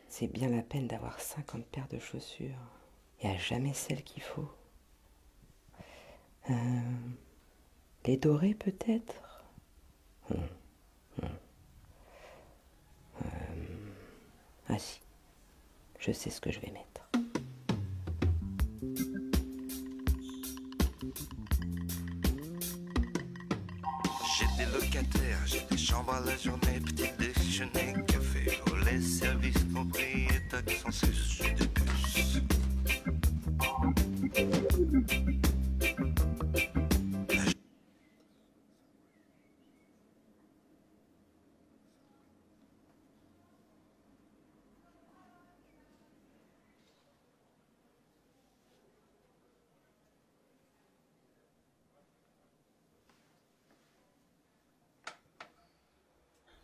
C'est bien la peine d'avoir 50 paires de chaussures. Il n'y a jamais celle qu'il faut. Les dorées peut-être. Ah si, je sais ce que je vais mettre. J'ai des locataires, j'ai des chambres à la journée, petit déjeuner, café, au lait, service compris, et taxes en sus, j'ai des puces.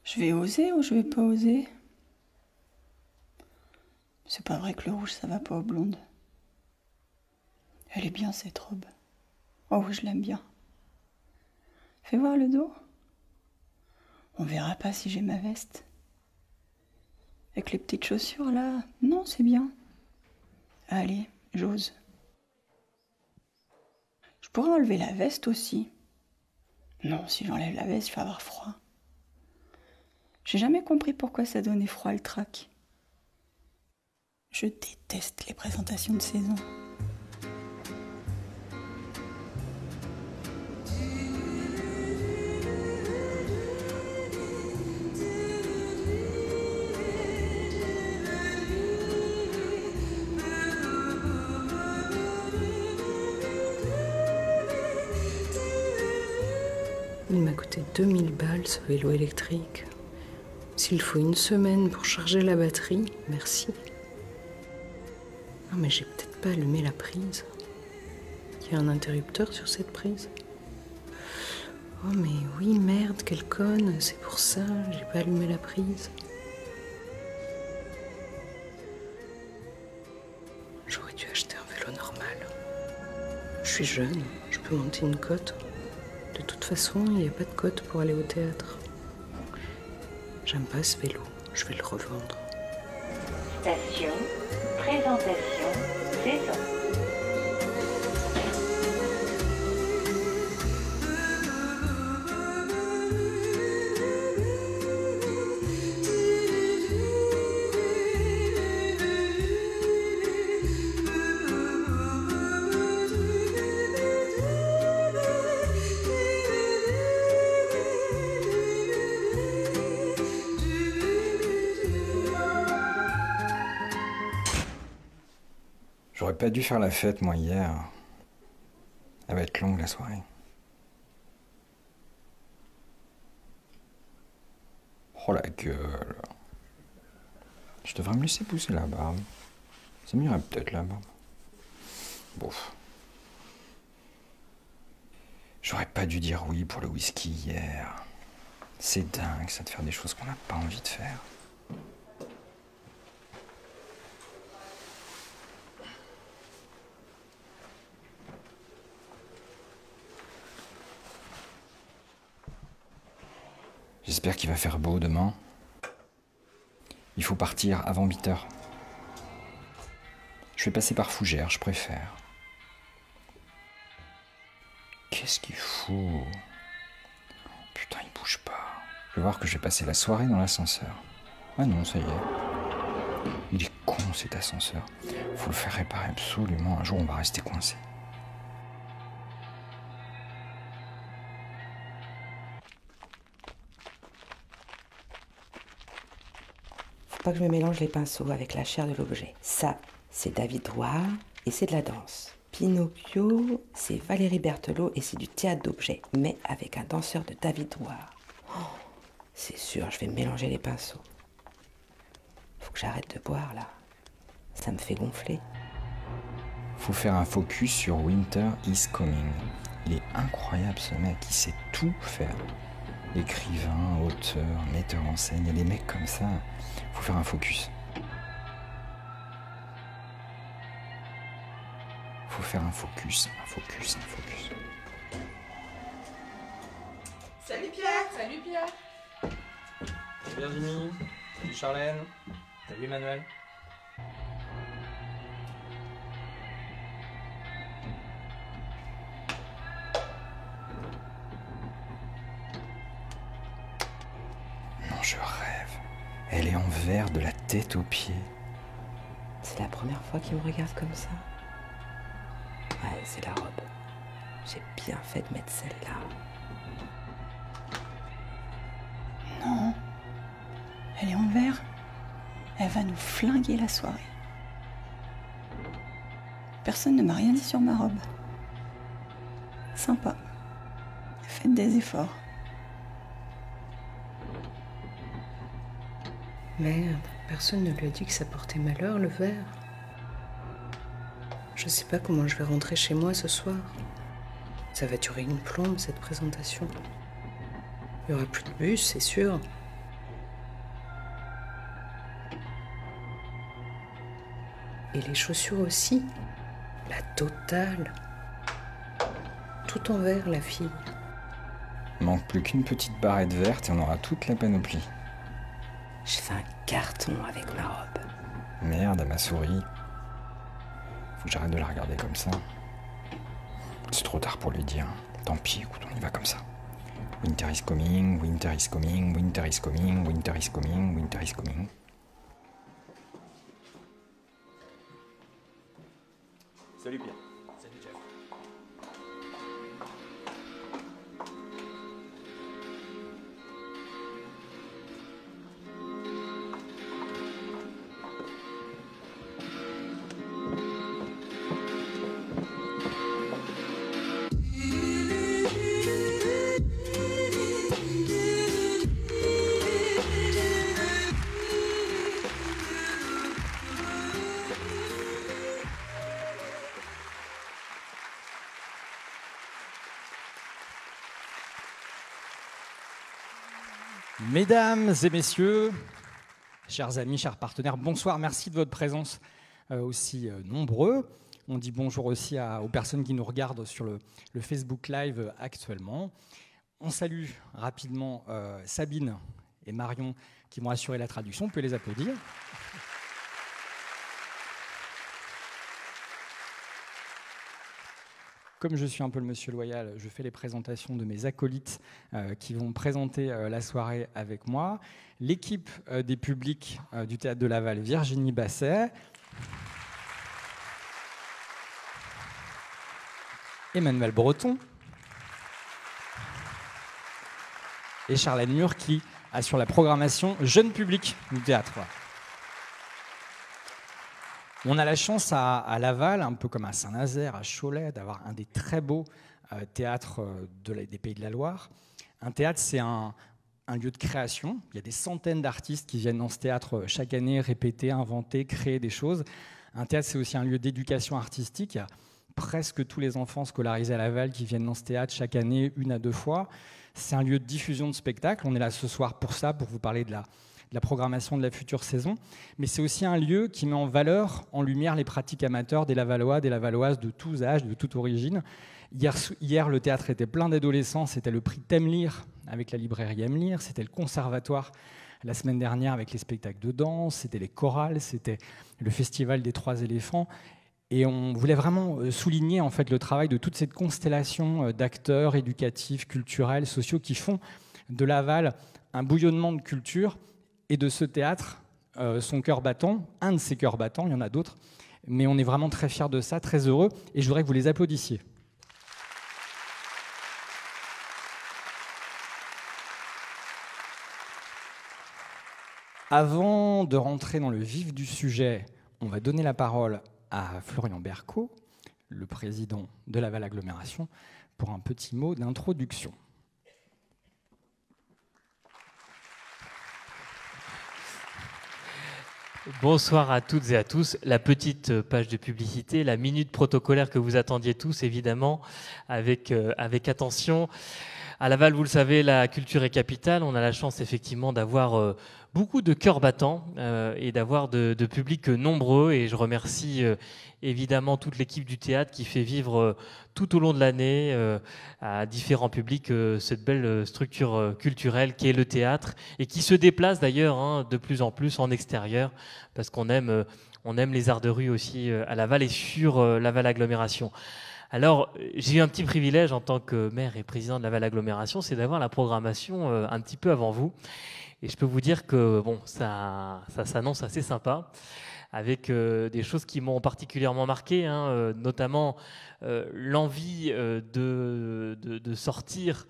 Je vais oser ou je vais pas oser? C'est pas vrai que le rouge ça va pas aux blondes. Elle est bien cette robe. Oh oui, je l'aime bien. Fais voir le dos. On verra pas si j'ai ma veste. Avec les petites chaussures là, non, c'est bien. Allez, j'ose. Je pourrais enlever la veste aussi. Non, si j'enlève la veste, je vais avoir froid. J'ai jamais compris pourquoi ça donnait froid le trac. Je déteste les présentations de saison. Il m'a coûté 2000 balles ce vélo électrique. S'il faut une semaine pour charger la batterie, merci. Non mais j'ai peut-être pas allumé la prise. Il y a un interrupteur sur cette prise. Oh mais oui, merde, quelle conne, c'est pour ça, j'ai pas allumé la prise. J'aurais dû acheter un vélo normal. Je suis jeune, je peux monter une côte. De toute façon, il n'y a pas de côte pour aller au théâtre. J'aime pas ce vélo, je vais le revendre. Station, présentation, saison. J'aurais pas dû faire la fête, moi, hier. Elle va être longue, la soirée. Oh, la gueule. Je devrais me laisser pousser la barbe. Ça m'irait peut-être, la barbe. Bouf. J'aurais pas dû dire oui pour le whisky hier. C'est dingue, ça, de faire des choses qu'on n'a pas envie de faire. J'espère qu'il va faire beau demain. Il faut partir avant 8 h. Je vais passer par Fougères, je préfère. Qu'est-ce qu'il fout? Putain, il bouge pas. Je vais voir que je vais passer la soirée dans l'ascenseur. Ah non, ça y est. Il est con, cet ascenseur. Faut le faire réparer absolument. Un jour, on va rester coincé. Faut pas que je me mélange les pinceaux avec la chair de l'objet. Ça, c'est David Drouard et c'est de la danse. Pinocchio, c'est Valérie Berthelot et c'est du théâtre d'objet, mais avec un danseur de David Drouard. Oh, c'est sûr, je vais mélanger les pinceaux. Faut que j'arrête de boire, là. Ça me fait gonfler. Faut faire un focus sur Winter is Coming. Il est incroyable, ce mec. Il sait tout faire. Écrivain, auteur, metteur en scène. Il y a des mecs comme ça. Faut faire un focus. Faut faire un focus, un focus, un focus. Salut Pierre! Salut Pierre! Salut Virginie, salut Charlène, salut Emmanuel. Non, je rêve. Elle est en verre de la tête aux pieds. C'est la première fois qu'il me regarde comme ça. Ouais, c'est la robe. J'ai bien fait de mettre celle-là. Non. Elle est en vert. Elle va nous flinguer la soirée. Personne ne m'a rien dit sur ma robe. Sympa. Faites des efforts. Mais personne ne lui a dit que ça portait malheur, le verre. Je sais pas comment je vais rentrer chez moi ce soir. Ça va durer une plombe, cette présentation. Il y aura plus de bus, c'est sûr. Et les chaussures aussi. La totale. Tout en vert, la fille. Manque plus qu'une petite barrette verte et on aura toute la panoplie. Je fais un carton avec ma robe. Merde, à ma souris. Faut que j'arrête de la regarder comme ça. C'est trop tard pour lui dire. Tant pis, écoute, on y va comme ça. Winter is coming, winter is coming, winter is coming, winter is coming, winter is coming. Salut Pierre. Salut Jeff. Mesdames et messieurs, chers amis, chers partenaires, bonsoir, merci de votre présence aussi nombreux. On dit bonjour aussi aux personnes qui nous regardent sur le Facebook Live actuellement. On salue rapidement Sabine et Marion qui vont assurer la traduction, on peut les applaudir. Comme je suis un peu le monsieur loyal, je fais les présentations de mes acolytes qui vont présenter la soirée avec moi. L'équipe des publics du Théâtre de Laval, Virginie Basset. Emmanuel Breton. Et Charlène Mur qui assure la programmation jeune public du théâtre. On a la chance à Laval, un peu comme à Saint-Nazaire, à Cholet, d'avoir un des très beaux théâtres des Pays de la Loire. Un théâtre, c'est un lieu de création. Il y a des centaines d'artistes qui viennent dans ce théâtre chaque année répéter, inventer, créer des choses. Un théâtre, c'est aussi un lieu d'éducation artistique. Il y a presque tous les enfants scolarisés à Laval qui viennent dans ce théâtre chaque année, 1 à 2 fois. C'est un lieu de diffusion de spectacles. On est là ce soir pour ça, pour vous parler de la programmation de la future saison, mais c'est aussi un lieu qui met en valeur, en lumière, les pratiques amateurs des Lavallois, des Lavalloises de tous âges, de toute origine. Hier, le théâtre était plein d'adolescents, c'était le prix T'aimes lire avec la librairie Aime lire, c'était le conservatoire la semaine dernière avec les spectacles de danse, c'était les chorales, c'était le festival des 3 éléphants. Et on voulait vraiment souligner en fait, le travail de toute cette constellation d'acteurs éducatifs, culturels, sociaux qui font de Laval un bouillonnement de culture et de ce théâtre, son cœur battant, un de ses cœurs battants, il y en a d'autres, mais on est vraiment très fiers de ça, très heureux, et je voudrais que vous les applaudissiez. Avant de rentrer dans le vif du sujet, on va donner la parole à Florian Bercot, le président de Laval Agglomération, pour un petit mot d'introduction. Bonsoir à toutes et à tous. La petite page de publicité, la minute protocolaire que vous attendiez tous, évidemment, avec attention. À Laval, vous le savez, la culture est capitale. On a la chance effectivement d'avoir beaucoup de cœurs battants et d'avoir de publics nombreux. Et je remercie évidemment toute l'équipe du théâtre qui fait vivre tout au long de l'année à différents publics cette belle structure culturelle qui est le théâtre et qui se déplace d'ailleurs de plus en plus en extérieur parce qu'on aime les arts de rue aussi à Laval et sur Laval Agglomération. Alors, j'ai eu un petit privilège en tant que maire et président de Laval Agglomération, c'est d'avoir la programmation un petit peu avant vous. Et je peux vous dire que bon, ça s'annonce assez sympa, avec des choses qui m'ont particulièrement marqué, notamment l'envie de sortir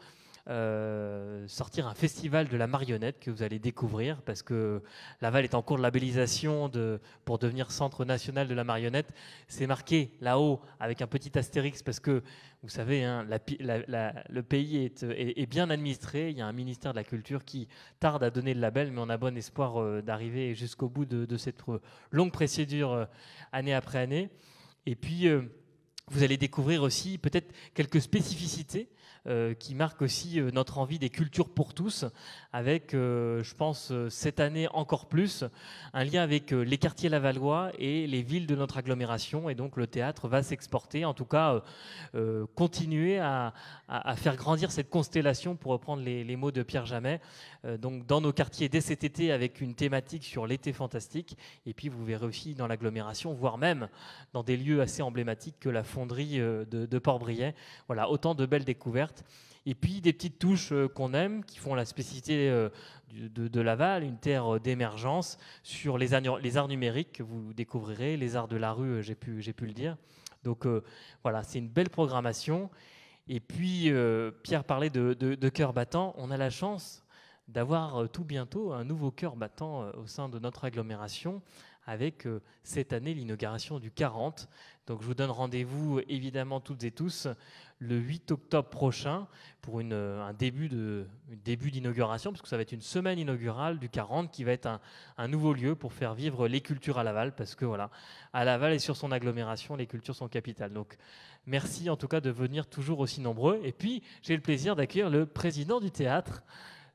un festival de la marionnette que vous allez découvrir parce que Laval est en cours de labellisation pour devenir centre national de la marionnette. C'est marqué là-haut avec un petit astérix parce que vous savez, le pays est bien administré. Il y a un ministère de la Culture qui tarde à donner le label, mais on a bon espoir d'arriver jusqu'au bout de cette longue procédure année après année. Et puis, vous allez découvrir aussi peut-être quelques spécificités qui marque aussi notre envie des cultures pour tous, avec, je pense, cette année encore plus, un lien avec les quartiers lavallois et les villes de notre agglomération. Et donc le théâtre va s'exporter, en tout cas continuer à faire grandir cette constellation, pour reprendre les mots de Pierre Jamet, donc dans nos quartiers dès cet été avec une thématique sur l'été fantastique. Et puis vous verrez aussi dans l'agglomération, voire même dans des lieux assez emblématiques que la fonderie de Port-Briet. Voilà, autant de belles découvertes. Et puis des petites touches qu'on aime, qui font la spécificité de Laval, une terre d'émergence sur les arts numériques que vous découvrirez, les arts de la rue, j'ai pu le dire. Donc voilà, c'est une belle programmation. Et puis Pierre parlait de cœur battant. On a la chance d'avoir tout bientôt un nouveau cœur battant au sein de notre agglomération, avec cette année l'inauguration du 40. Donc je vous donne rendez-vous évidemment toutes et tous le 8 octobre prochain pour un début d'inauguration, parce que ça va être une semaine inaugurale du 40 qui va être un nouveau lieu pour faire vivre les cultures à Laval, parce que voilà, à Laval et sur son agglomération, les cultures sont capitales. Donc merci en tout cas de venir toujours aussi nombreux. Et puis j'ai le plaisir d'accueillir le président du théâtre,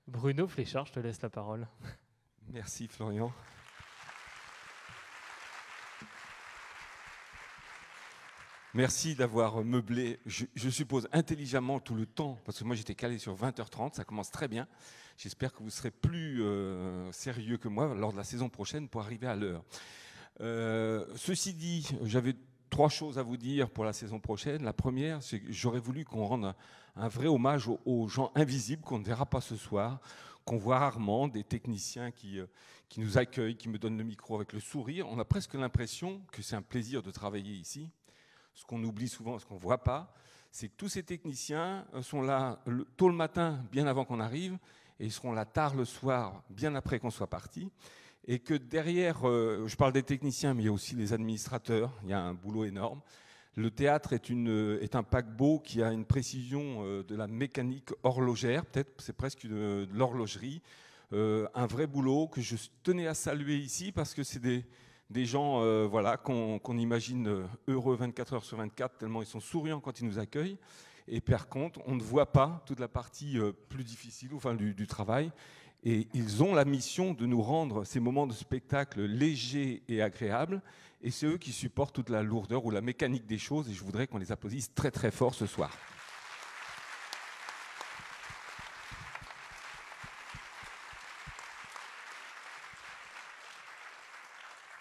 Bruno Fléchard. Je te laisse la parole. Merci Florian. Merci d'avoir meublé, je suppose, intelligemment tout le temps, parce que moi j'étais calé sur 20h30, ça commence très bien. J'espère que vous serez plus sérieux que moi lors de la saison prochaine pour arriver à l'heure. Ceci dit, j'avais 3 choses à vous dire pour la saison prochaine. La première, c'est que j'aurais voulu qu'on rende un vrai hommage aux gens invisibles qu'on ne verra pas ce soir, qu'on voit rarement, des techniciens qui nous accueillent, qui me donnent le micro avec le sourire. On a presque l'impression que c'est un plaisir de travailler ici. Ce qu'on oublie souvent, ce qu'on ne voit pas, c'est que tous ces techniciens sont là tôt le matin, bien avant qu'on arrive, et ils seront là tard le soir, bien après qu'on soit parti. Et que derrière, je parle des techniciens, mais il y a aussi les administrateurs, il y a un boulot énorme. Le théâtre est un paquebot qui a une précision de la mécanique horlogère, peut-être c'est presque de l'horlogerie. Un vrai boulot que je tenais à saluer ici, parce que c'est des gens voilà, qu'on imagine heureux 24 heures sur 24, tellement ils sont souriants quand ils nous accueillent. Et par contre, on ne voit pas toute la partie plus difficile, enfin, du travail. Et ils ont la mission de nous rendre ces moments de spectacle légers et agréables. Et c'est eux qui supportent toute la lourdeur ou la mécanique des choses. Et je voudrais qu'on les applaudisse très très fort ce soir.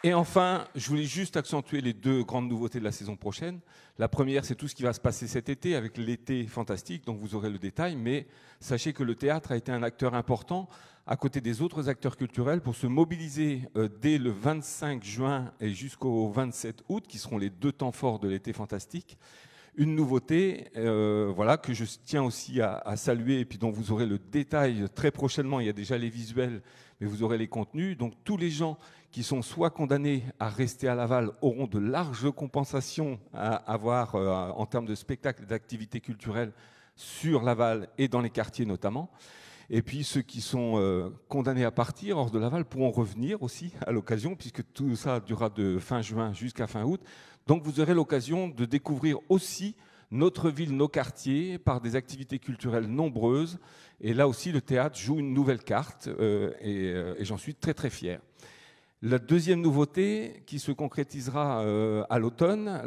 Et enfin, je voulais juste accentuer les 2 grandes nouveautés de la saison prochaine. La première, c'est tout ce qui va se passer cet été avec l'été fantastique, donc vous aurez le détail. Mais sachez que le théâtre a été un acteur important à côté des autres acteurs culturels pour se mobiliser dès le 25 juin et jusqu'au 27 août, qui seront les 2 temps forts de l'été fantastique. Une nouveauté voilà, que je tiens aussi à saluer et puis dont vous aurez le détail très prochainement. Il y a déjà les visuels, mais vous aurez les contenus. Donc tous les gens qui sont soit condamnés à rester à Laval auront de larges compensations à avoir en termes de spectacles et d'activités culturelles sur Laval et dans les quartiers notamment. Et puis ceux qui sont condamnés à partir hors de Laval pourront revenir aussi à l'occasion, puisque tout ça durera de fin juin jusqu'à fin août. Donc vous aurez l'occasion de découvrir aussi notre ville, nos quartiers, par des activités culturelles nombreuses. Et là aussi, le théâtre joue une nouvelle carte et j'en suis très très fier. La deuxième nouveauté qui se concrétisera à l'automne,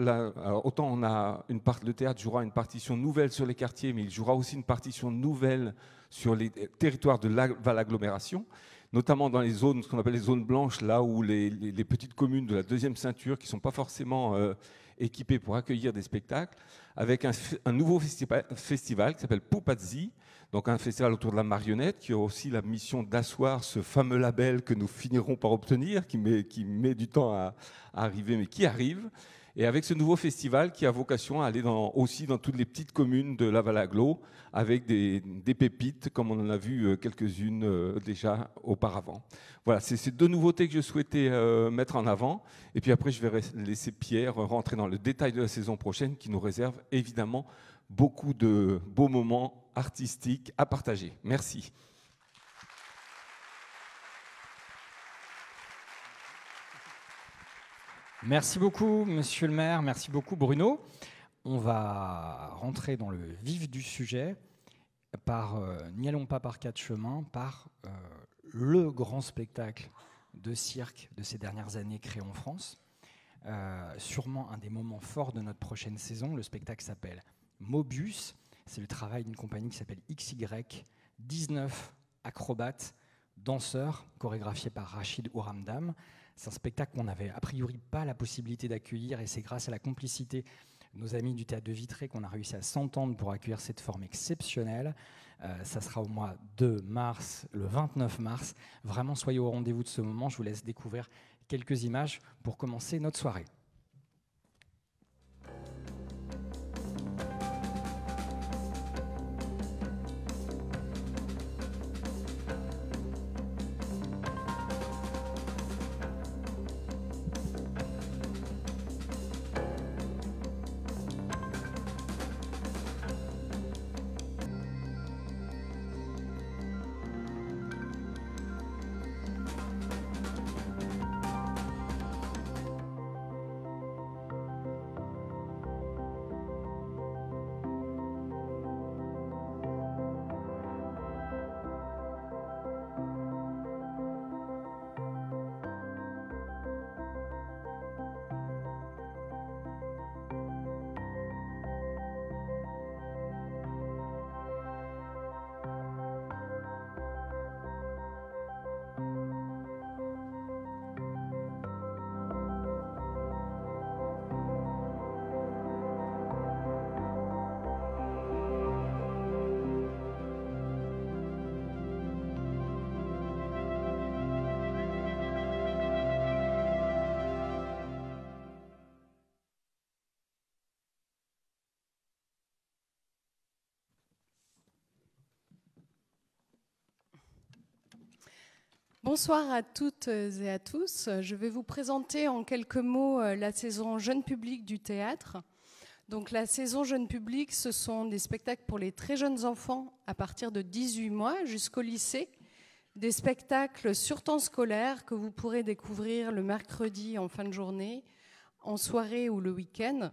autant le théâtre jouera une partition nouvelle sur les quartiers, mais il jouera aussi une partition nouvelle sur les territoires de l'agglomération, notamment dans les zones, ce qu'on appelle les zones blanches, là où les petites communes de la deuxième ceinture, qui ne sont pas forcément équipées pour accueillir des spectacles, avec un nouveau festival qui s'appelle Pupazzi, donc un festival autour de la marionnette, qui a aussi la mission d'asseoir ce fameux label que nous finirons par obtenir, qui met du temps à arriver, mais qui arrive. Et avec ce nouveau festival qui a vocation à aller aussi dans toutes les petites communes de Laval-Agglo, avec des pépites, comme on en a vu quelques-unes déjà auparavant. Voilà, c'est ces deux nouveautés que je souhaitais mettre en avant. Et puis après, je vais laisser Pierre rentrer dans le détail de la saison prochaine, qui nous réserve évidemment beaucoup de beaux moments artistiques à partager. Merci. Merci beaucoup, monsieur le maire. Merci beaucoup, Bruno. On va rentrer dans le vif du sujet. N'y allons pas par quatre chemins, par le grand spectacle de cirque de ces dernières années créé en France. Sûrement un des moments forts de notre prochaine saison. Le spectacle s'appelle Mobius. C'est le travail d'une compagnie qui s'appelle XY, 19 acrobates, danseurs, chorégraphiés par Rachid Ouramdam. C'est un spectacle qu'on n'avait a priori pas la possibilité d'accueillir, et c'est grâce à la complicité de nos amis du Théâtre de Vitré qu'on a réussi à s'entendre pour accueillir cette forme exceptionnelle. Ça sera au mois de mars, le 29 mars. Vraiment, soyez au rendez-vous de ce moment. Je vous laisse découvrir quelques images pour commencer notre soirée. Bonsoir à toutes et à tous. Je vais vous présenter en quelques mots la saison jeune public du théâtre. Donc la saison jeune public, ce sont des spectacles pour les très jeunes enfants à partir de 18 mois jusqu'au lycée. Des spectacles sur temps scolaire que vous pourrez découvrir le mercredi en fin de journée, en soirée ou le week-end.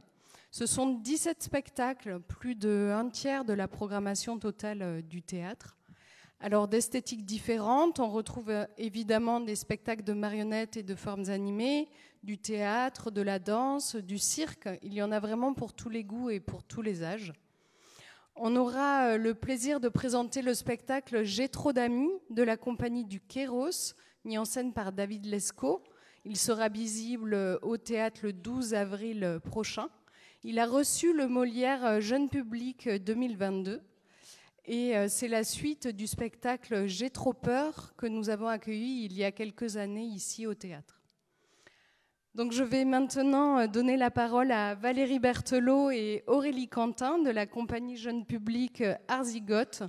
Ce sont 17 spectacles, plus d'un tiers de la programmation totale du théâtre. Alors d'esthétiques différentes, on retrouve évidemment des spectacles de marionnettes et de formes animées, du théâtre, de la danse, du cirque. Il y en a vraiment pour tous les goûts et pour tous les âges. On aura le plaisir de présenter le spectacle J'ai trop d'amis de la compagnie du Kéros, mis en scène par David Lescaut. Il sera visible au théâtre le 12 avril prochain. Il a reçu le Molière Jeune Public 2022. Et c'est la suite du spectacle J'ai trop peur que nous avons accueilli il y a quelques années ici au théâtre. Donc je vais maintenant donner la parole à Valérie Berthelot et Aurélie Quentin de la compagnie jeune public Arzigote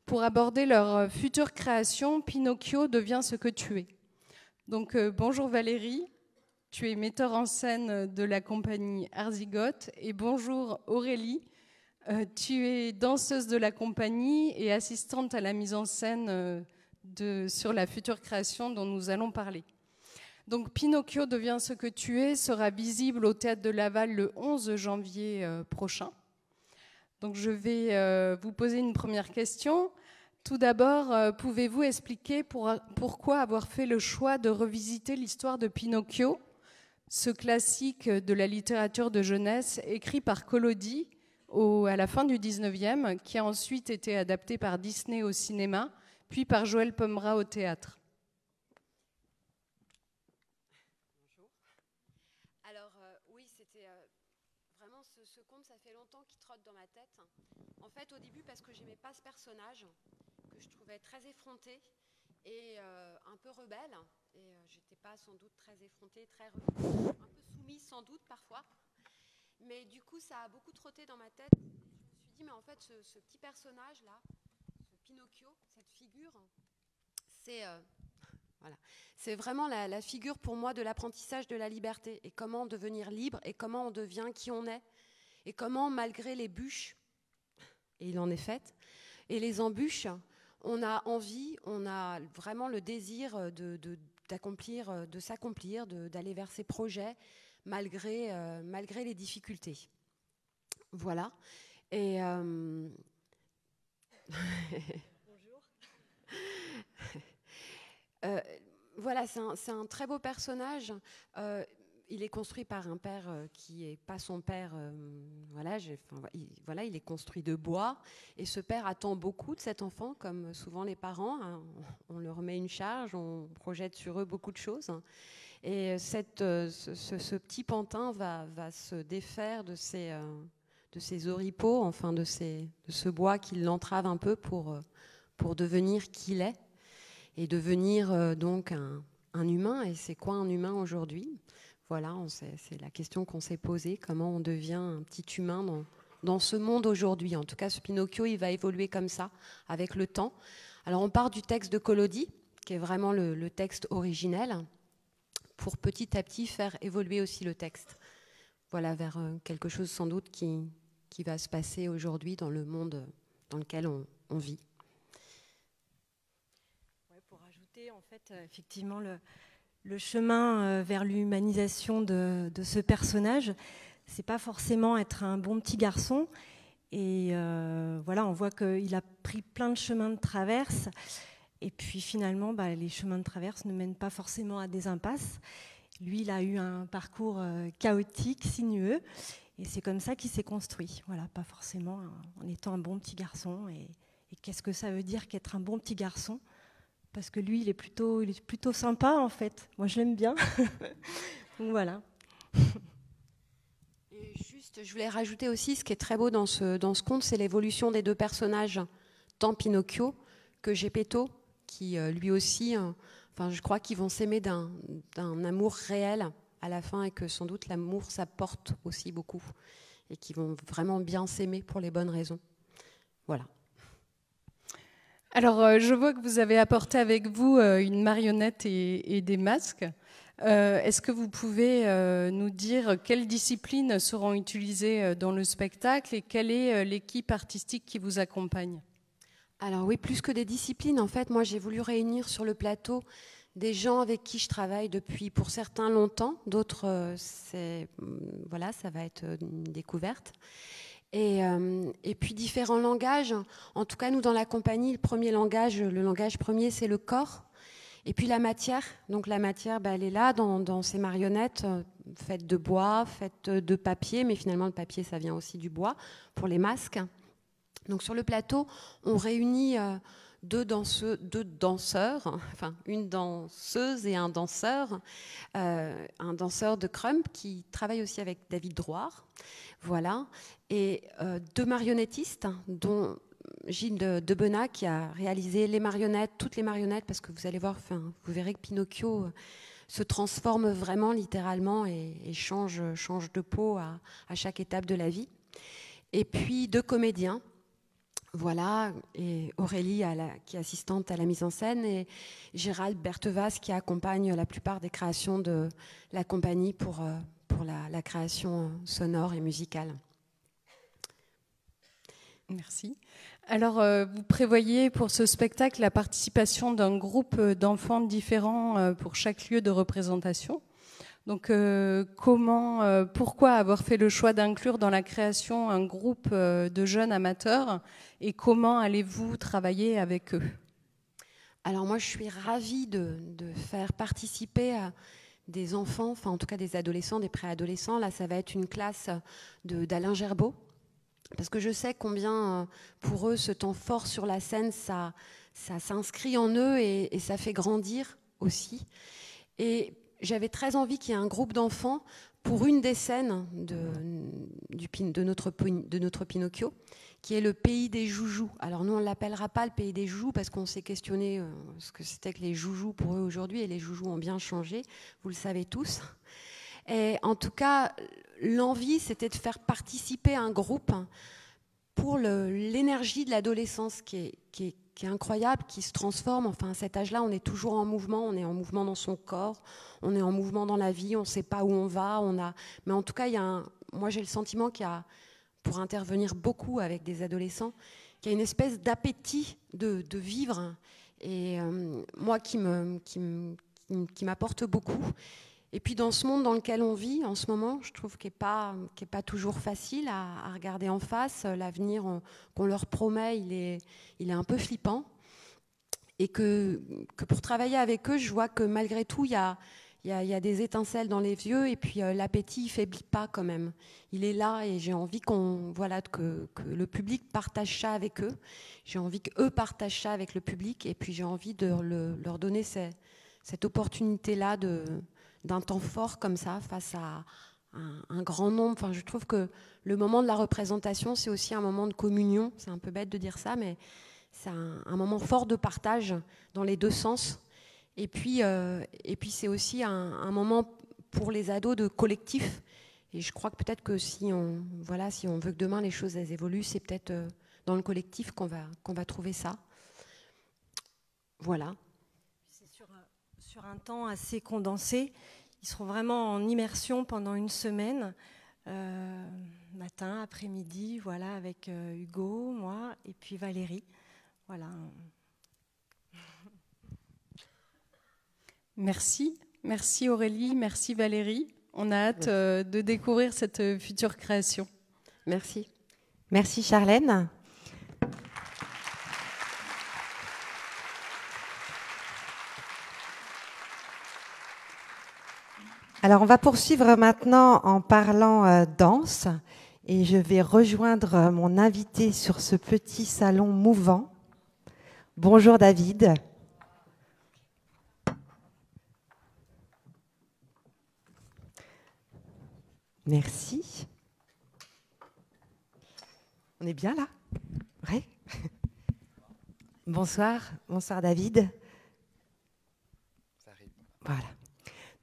pour aborder leur future création Pinocchio devient ce que tu es. Donc bonjour Valérie, tu es metteur en scène de la compagnie Arzigote, et bonjour Aurélie. Tu es danseuse de la compagnie et assistante à la mise en scène sur la future création dont nous allons parler. Donc Pinocchio devient ce que tu es sera visible au Théâtre de Laval le 11 janvier prochain. Donc je vais vous poser une première question. Tout d'abord, pouvez-vous expliquer pourquoi avoir fait le choix de revisiter l'histoire de Pinocchio, ce classique de la littérature de jeunesse écrit par Collodi à la fin du 19e, qui a ensuite été adapté par Disney au cinéma, puis par Joël Pomera au théâtre? Bonjour. Alors oui, c'était vraiment ce conte, ça fait longtemps qu'il trotte dans ma tête. En fait, au début, parce que j'aimais pas ce personnage, que je trouvais très effronté et un peu rebelle. Et j'étais pas sans doute très effrontée, très rebelle, un peu soumise sans doute parfois. Mais du coup, ça a beaucoup trotté dans ma tête. Je me suis dit, mais en fait, ce petit personnage-là, ce Pinocchio, cette figure, c'est voilà, c'est vraiment la figure pour moi de l'apprentissage de la liberté et comment devenir libre et comment on devient qui on est et comment, malgré les bûches, et il en est fait, et les embûches, on a envie, on a vraiment le désir d'accomplir, de s'accomplir, d'aller vers ses projets malgré les difficultés. Voilà. Et bonjour. Voilà, c'est un très beau personnage. Il est construit par un père qui n'est pas son père. Il est construit de bois. Et ce père attend beaucoup de cet enfant, comme souvent les parents. Hein. On leur met une charge, on projette sur eux beaucoup de choses. Et ce petit pantin va se défaire de ses oripeaux, enfin de ce bois qui l'entrave un peu pour devenir qui il est. Et devenir donc un humain. Et c'est quoi un humain aujourd'hui ? Voilà, c'est la question qu'on s'est posée. Comment on devient un petit humain dans ce monde aujourd'hui ? En tout cas, ce Pinocchio, il va évoluer comme ça, avec le temps. Alors, on part du texte de Collodi, qui est vraiment le texte originel, pour petit à petit faire évoluer aussi le texte. Voilà, vers quelque chose sans doute qui va se passer aujourd'hui dans le monde dans lequel on vit. Pour ajouter, en fait, effectivement, le chemin vers l'humanisation de ce personnage, c'est pas forcément être un bon petit garçon. Et voilà, on voit qu'il a pris plein de chemins de traverse. Et puis finalement, les chemins de traverse ne mènent pas forcément à des impasses. Lui, il a eu un parcours chaotique, sinueux. Et c'est comme ça qu'il s'est construit. Voilà, pas forcément en étant un bon petit garçon. Et qu'est-ce que ça veut dire qu'être un bon petit garçon ? Parce que lui, il est plutôt sympa, en fait. Moi, je l'aime bien. Donc, voilà. Et juste, je voulais rajouter aussi, ce qui est très beau dans ce conte, c'est l'évolution des deux personnages, tant Pinocchio que Geppetto, qui lui aussi, je crois qu'ils vont s'aimer d'un amour réel à la fin, et que sans doute l'amour, ça porte aussi beaucoup, et qu'ils vont vraiment bien s'aimer pour les bonnes raisons. Voilà. Alors, je vois que vous avez apporté avec vous une marionnette et des masques. Est-ce que vous pouvez nous dire quelles disciplines seront utilisées dans le spectacle et quelle est l'équipe artistique qui vous accompagne ? Alors oui, plus que des disciplines, en fait, moi j'ai voulu réunir sur le plateau des gens avec qui je travaille depuis, pour certains, longtemps. D'autres, ça va être une découverte. Et puis différents langages. En tout cas, nous, dans la compagnie, le langage premier, c'est le corps. Et puis la matière. Donc la matière, elle est là, dans ces marionnettes, faites de bois, faites de papier. Mais finalement, le papier, ça vient aussi du bois, pour les masques. Donc sur le plateau, on réunit deux danseurs, enfin une danseuse et un danseur de Crump qui travaille aussi avec David Drouard. Voilà. Et deux marionnettistes, dont Gilles Debenat qui a réalisé les marionnettes, toutes les marionnettes, parce que vous allez voir, vous verrez que Pinocchio se transforme vraiment littéralement et change de peau à chaque étape de la vie. Et puis deux comédiens, voilà, et Aurélie qui est assistante à la mise en scène, et Gérald Berthevas qui accompagne la plupart des créations de la compagnie pour la création sonore et musicale. Merci. Alors, vous prévoyez pour ce spectacle la participation d'un groupe d'enfants différents pour chaque lieu de représentation. Donc pourquoi avoir fait le choix d'inclure dans la création un groupe de jeunes amateurs et comment allez-vous travailler avec eux? Alors moi, je suis ravie de faire participer des enfants, enfin en tout cas des adolescents, des préadolescents. Là, ça va être une classe d'Alain Gerbeau, parce que je sais combien pour eux, ce temps fort sur la scène, ça s'inscrit en eux et ça fait grandir aussi. Et j'avais très envie qu'il y ait un groupe d'enfants pour une des scènes de notre Pinocchio, qui est le pays des joujoux. Alors nous, on ne l'appellera pas le pays des joujoux parce qu'on s'est questionné ce que c'était que les joujoux pour eux aujourd'hui, et les joujoux ont bien changé, vous le savez tous. Et en tout cas, l'envie, c'était de faire participer un groupe pour l'énergie de l'adolescence qui est incroyable, qui se transforme. Enfin, à cet âge-là, on est toujours en mouvement. On est en mouvement dans son corps, on est en mouvement dans la vie, on ne sait pas où on va. Mais en tout cas, moi, j'ai le sentiment qu'il y a, pour intervenir beaucoup avec des adolescents, qu'il y a une espèce d'appétit de vivre, et moi, qui m'apporte beaucoup. Et puis dans ce monde dans lequel on vit en ce moment, je trouve qu'il n'est pas toujours facile à regarder en face. L'avenir qu'on leur promet, il est un peu flippant. Et que pour travailler avec eux, je vois que malgré tout, il y a des étincelles dans les yeux, et puis l'appétit ne faiblit pas quand même. Il est là, et j'ai envie que le public partage ça avec eux. J'ai envie qu'eux partagent ça avec le public, et puis j'ai envie de leur donner cette opportunité-là d'un temps fort comme ça, face à un grand nombre. Enfin, je trouve que le moment de la représentation, c'est aussi un moment de communion. C'est un peu bête de dire ça, mais c'est un moment fort de partage dans les deux sens. Et puis c'est aussi un moment pour les ados de collectif. Et je crois que peut-être que si on veut que demain les choses elles évoluent, c'est peut-être dans le collectif qu'on va trouver ça. Voilà. Sur un temps assez condensé. Ils seront vraiment en immersion pendant une semaine, matin, après-midi, voilà, avec Hugo, moi et puis Valérie. Voilà. Merci. Merci Aurélie, merci Valérie. On a hâte de découvrir cette future création. Merci. Merci Charlène. Alors, on va poursuivre maintenant en parlant danse, et je vais rejoindre mon invité sur ce petit salon mouvant. Bonjour David. Merci. On est bien là? Ouais. Bonsoir David. Voilà.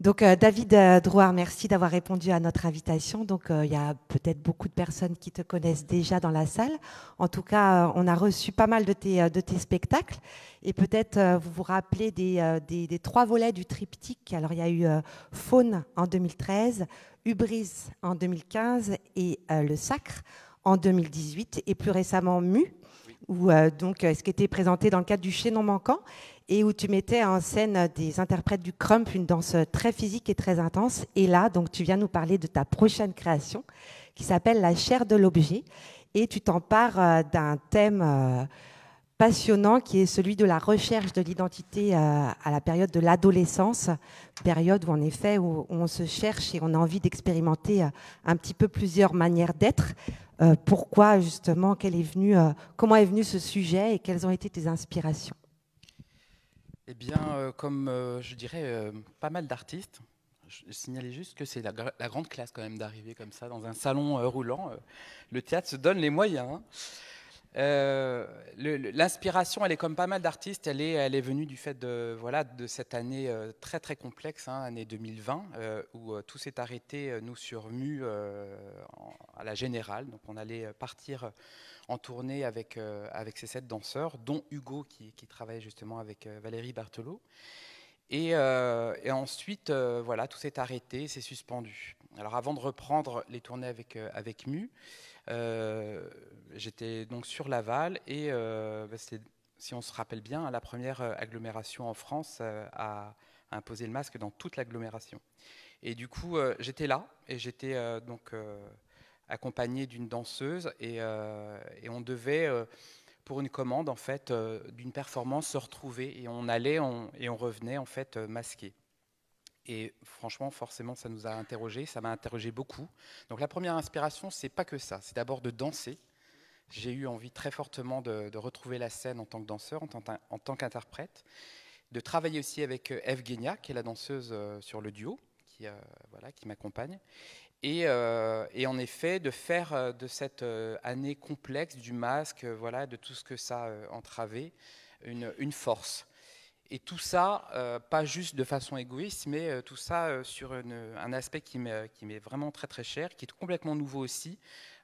Donc David Drouard, merci d'avoir répondu à notre invitation. Donc il y a peut-être beaucoup de personnes qui te connaissent déjà dans la salle. En tout cas, on a reçu pas mal de tes spectacles, et peut-être vous vous rappelez des 3 volets du triptyque. Alors il y a eu Faune en 2013, Hubris en 2015 et Le Sacre en 2018, et plus récemment Mu, où ce qui était présenté dans le cadre du Chaînon Manquant, et où tu mettais en scène des interprètes du Crump, une danse très physique et très intense. Et là, donc, tu viens nous parler de ta prochaine création qui s'appelle La chair de l'objet, et tu t'empares d'un thème passionnant qui est celui de la recherche de l'identité à la période de l'adolescence, période où en effet où on se cherche et on a envie d'expérimenter un petit peu plusieurs manières d'être. Pourquoi justement, comment est venu ce sujet et quelles ont été tes inspirations? Eh bien, comme je dirais pas mal d'artistes, je signalais juste que c'est la grande classe quand même d'arriver comme ça dans un salon roulant. Le théâtre se donne les moyens. L'inspiration, elle est comme pas mal d'artistes, elle est venue du fait de cette année très très complexe, année 2020, où tout s'est arrêté, nous sur Mu, à la Générale. Donc on allait partir en tournée avec ces 7 danseurs, dont Hugo qui travaillait justement avec Valérie Berthelot. Et ensuite, tout s'est arrêté, c'est suspendu. Alors avant de reprendre les tournées avec Mu, j'étais donc sur Laval, et c'était, si on se rappelle bien, la première agglomération en France à imposer le masque dans toute l'agglomération. Et du coup, j'étais là, et j'étais donc accompagné d'une danseuse, et on devait, pour une commande en fait, d'une performance, se retrouver, et on allait et on revenait en fait masqué. Et franchement, forcément, ça nous a interrogés, ça m'a interrogé beaucoup. Donc la première inspiration, c'est pas que ça, c'est d'abord de danser. J'ai eu envie très fortement de retrouver la scène en tant que danseur, en tant qu'interprète, de travailler aussi avec Evgenia, qui est la danseuse sur le duo, qui m'accompagne. Et en effet, de faire de cette année complexe du masque, de tout ce que ça entravait, une force. Et tout ça, pas juste de façon égoïste, mais tout ça sur un aspect qui m'est vraiment très très cher, qui est complètement nouveau aussi,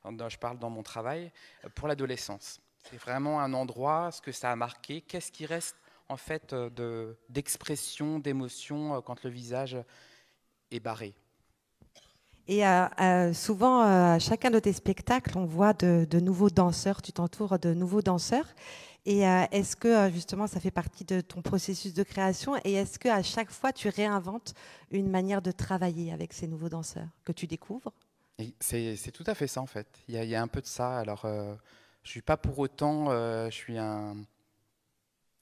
je parle dans mon travail, pour l'adolescence. C'est vraiment un endroit, ce que ça a marqué, qu'est-ce qui reste en fait d'expression, d'émotion quand le visage est barré. Et souvent, à chacun de tes spectacles, on voit de nouveaux danseurs, tu t'entoures de nouveaux danseurs. Et est-ce que justement ça fait partie de ton processus de création, et est-ce qu'à chaque fois tu réinventes une manière de travailler avec ces nouveaux danseurs que tu découvres? C'est tout à fait ça en fait, il y a un peu de ça. Alors je ne suis pas pour autant, je suis un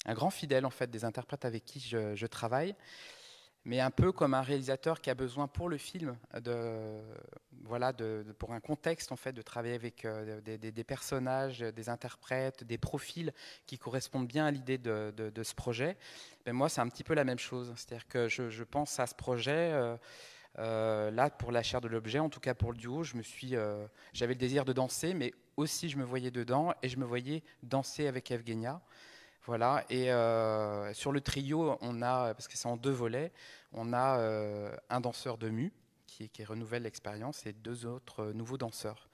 grand fidèle en fait des interprètes avec qui je travaille, mais un peu comme un réalisateur qui a besoin pour le film, pour un contexte en fait, de travailler avec des personnages, des interprètes, des profils qui correspondent bien à l'idée de ce projet. Mais moi, c'est un petit peu la même chose. C'est-à-dire que je pense à ce projet, là, pour la chair de l'objet, en tout cas pour le duo, j'avais le désir de danser, mais aussi je me voyais dedans, et je me voyais danser avec Evgenia. Voilà, et sur le trio, on a, parce que c'est en 2 volets, on a un danseur de mu qui renouvelle l'expérience, et 2 autres nouveaux danseurs.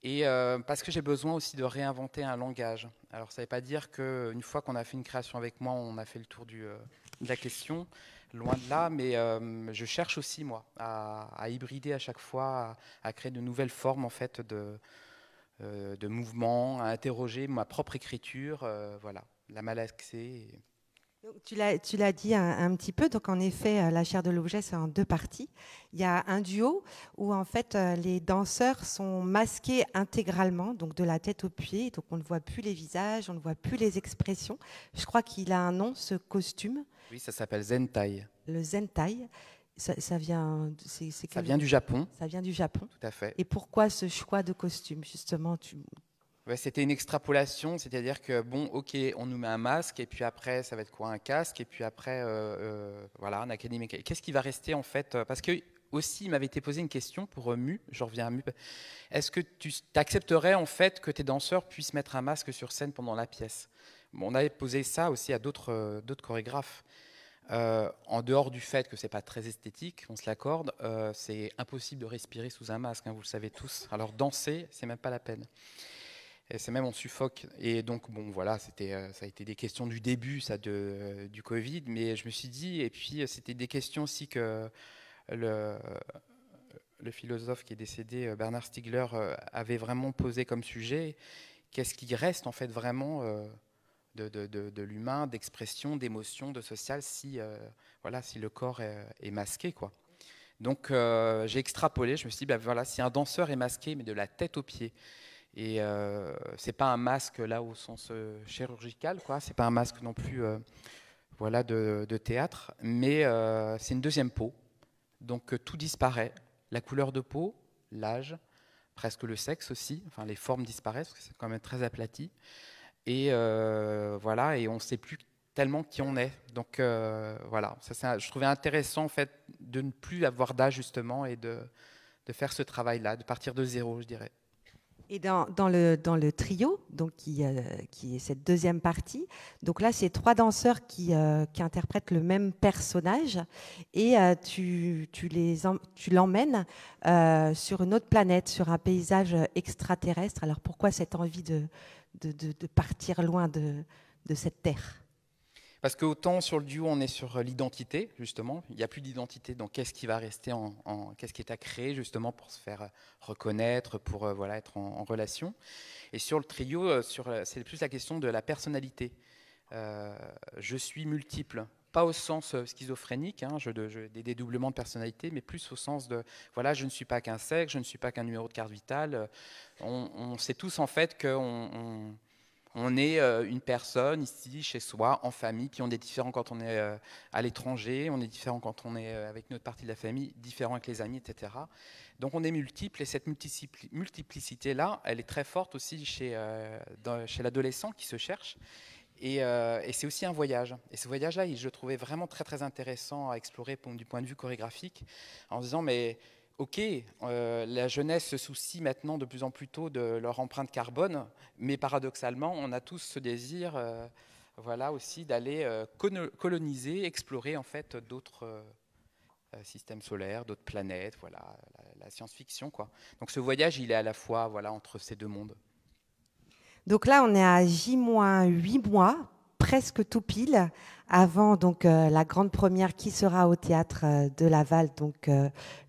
Et parce que j'ai besoin aussi de réinventer un langage. Alors ça ne veut pas dire qu'une fois qu'on a fait une création avec moi, on a fait le tour de la question, loin de là, mais je cherche aussi, moi, à hybrider à chaque fois, à créer de nouvelles formes en fait, de mouvements, à interroger ma propre écriture, la malaxer. Donc, tu l'as dit un petit peu, donc en effet, la chair de l'objet, c'est en 2 parties. Il y a un duo où en fait les danseurs sont masqués intégralement, donc de la tête aux pieds, donc on ne voit plus les visages, on ne voit plus les expressions. Je crois qu'il a un nom, ce costume. Oui, ça s'appelle Zentai. Le Zentai. Ça vient, ça vient du Japon. Ça vient du Japon. Tout à fait. Et pourquoi ce choix de costume, justement C'était une extrapolation, c'est-à-dire que, bon, ok, on nous met un masque, et puis après, ça va être quoi, un casque, et puis après, un académie. Qu'est-ce qui va rester, en fait? Parce que, aussi, il m'avait été posé une question pour Mu, je reviens à Mu. Est-ce que tu accepterais, en fait, que tes danseurs puissent mettre un masque sur scène pendant la pièce? Bon, on avait posé ça aussi à d'autres chorégraphes. En dehors du fait que c'est pas très esthétique, on se l'accorde, c'est impossible de respirer sous un masque, hein, vous le savez tous. Alors danser, c'est même pas la peine. Et c'est même on suffoque. Et donc bon voilà, ça a été des questions du début, du Covid, mais je me suis dit, et puis c'était des questions aussi que le philosophe qui est décédé, Bernard Stiegler, avait vraiment posé comme sujet. Qu'est-ce qui reste en fait vraiment de l'humain, d'expression, d'émotion, de social, si le corps est masqué, quoi. Donc j'ai extrapolé, je me suis dit, si un danseur est masqué, mais de la tête aux pieds, et c'est pas un masque là au sens chirurgical, quoi, c'est pas un masque non plus de théâtre, mais c'est une deuxième peau, donc tout disparaît, la couleur de peau, l'âge, presque le sexe aussi, enfin les formes disparaissent, parce que c'est quand même très aplati. Et et on ne sait plus tellement qui on est. Donc je trouvais intéressant en fait de ne plus avoir d'âge justement, et de faire ce travail-là, de partir de zéro, je dirais. Et dans le trio, donc qui est cette deuxième partie, donc là c'est 3 danseurs qui interprètent le même personnage, et tu l'emmènes sur une autre planète, sur un paysage extraterrestre. Alors pourquoi cette envie de partir loin de cette terre? Parce qu'autant sur le duo, on est sur l'identité, justement. Il n'y a plus d'identité, donc qu'est-ce qui va rester, qu'est-ce qui est à créer, justement, pour se faire reconnaître, pour être en relation. Et sur le trio, c'est plus la question de la personnalité. Je suis multiple. pas au sens schizophrénique, hein, des dédoublements de personnalité, mais plus au sens de, voilà, je ne suis pas qu'un sexe, je ne suis pas qu'un numéro de carte vitale. On sait tous en fait qu'on on est une personne ici, chez soi, en famille, puis on est différent quand on est à l'étranger, on est différent quand on est avec notre partie de la famille, différent avec les amis, etc. Donc on est multiple, et cette multiplicité-là, elle est très forte aussi chez l'adolescent qui se cherche. Et c'est aussi un voyage. Et ce voyage-là, je le trouvais vraiment très, très intéressant à explorer du point de vue chorégraphique, en se disant, mais ok, la jeunesse se soucie maintenant de plus en plus tôt de leur empreinte carbone, mais paradoxalement, on a tous ce désir voilà, aussi d'aller coloniser, explorer en fait d'autres systèmes solaires, d'autres planètes, voilà, la science-fiction, quoi. Donc ce voyage, il est à la fois voilà, entre ces deux mondes. Donc là, on est à J-8 mois, presque tout pile, avant donc, la grande première qui sera au Théâtre de Laval donc,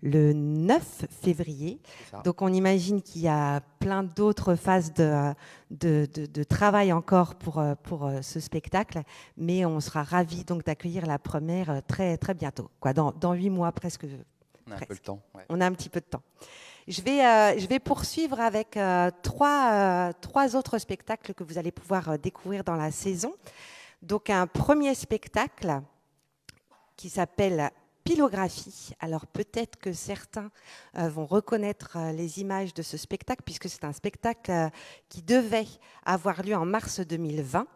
le 9 février. Donc on imagine qu'il y a plein d'autres phases de travail encore pour ce spectacle, mais on sera ravis donc, d'accueillir la première très, très bientôt, quoi, dans 8 mois presque. On a un peu de temps. Ouais. On a un petit peu de temps. Je vais poursuivre avec trois autres spectacles que vous allez pouvoir découvrir dans la saison. Donc un premier spectacle qui s'appelle Pilographie. Alors peut-être que certains vont reconnaître les images de ce spectacle puisque c'est un spectacle qui devait avoir lieu en mars 2020.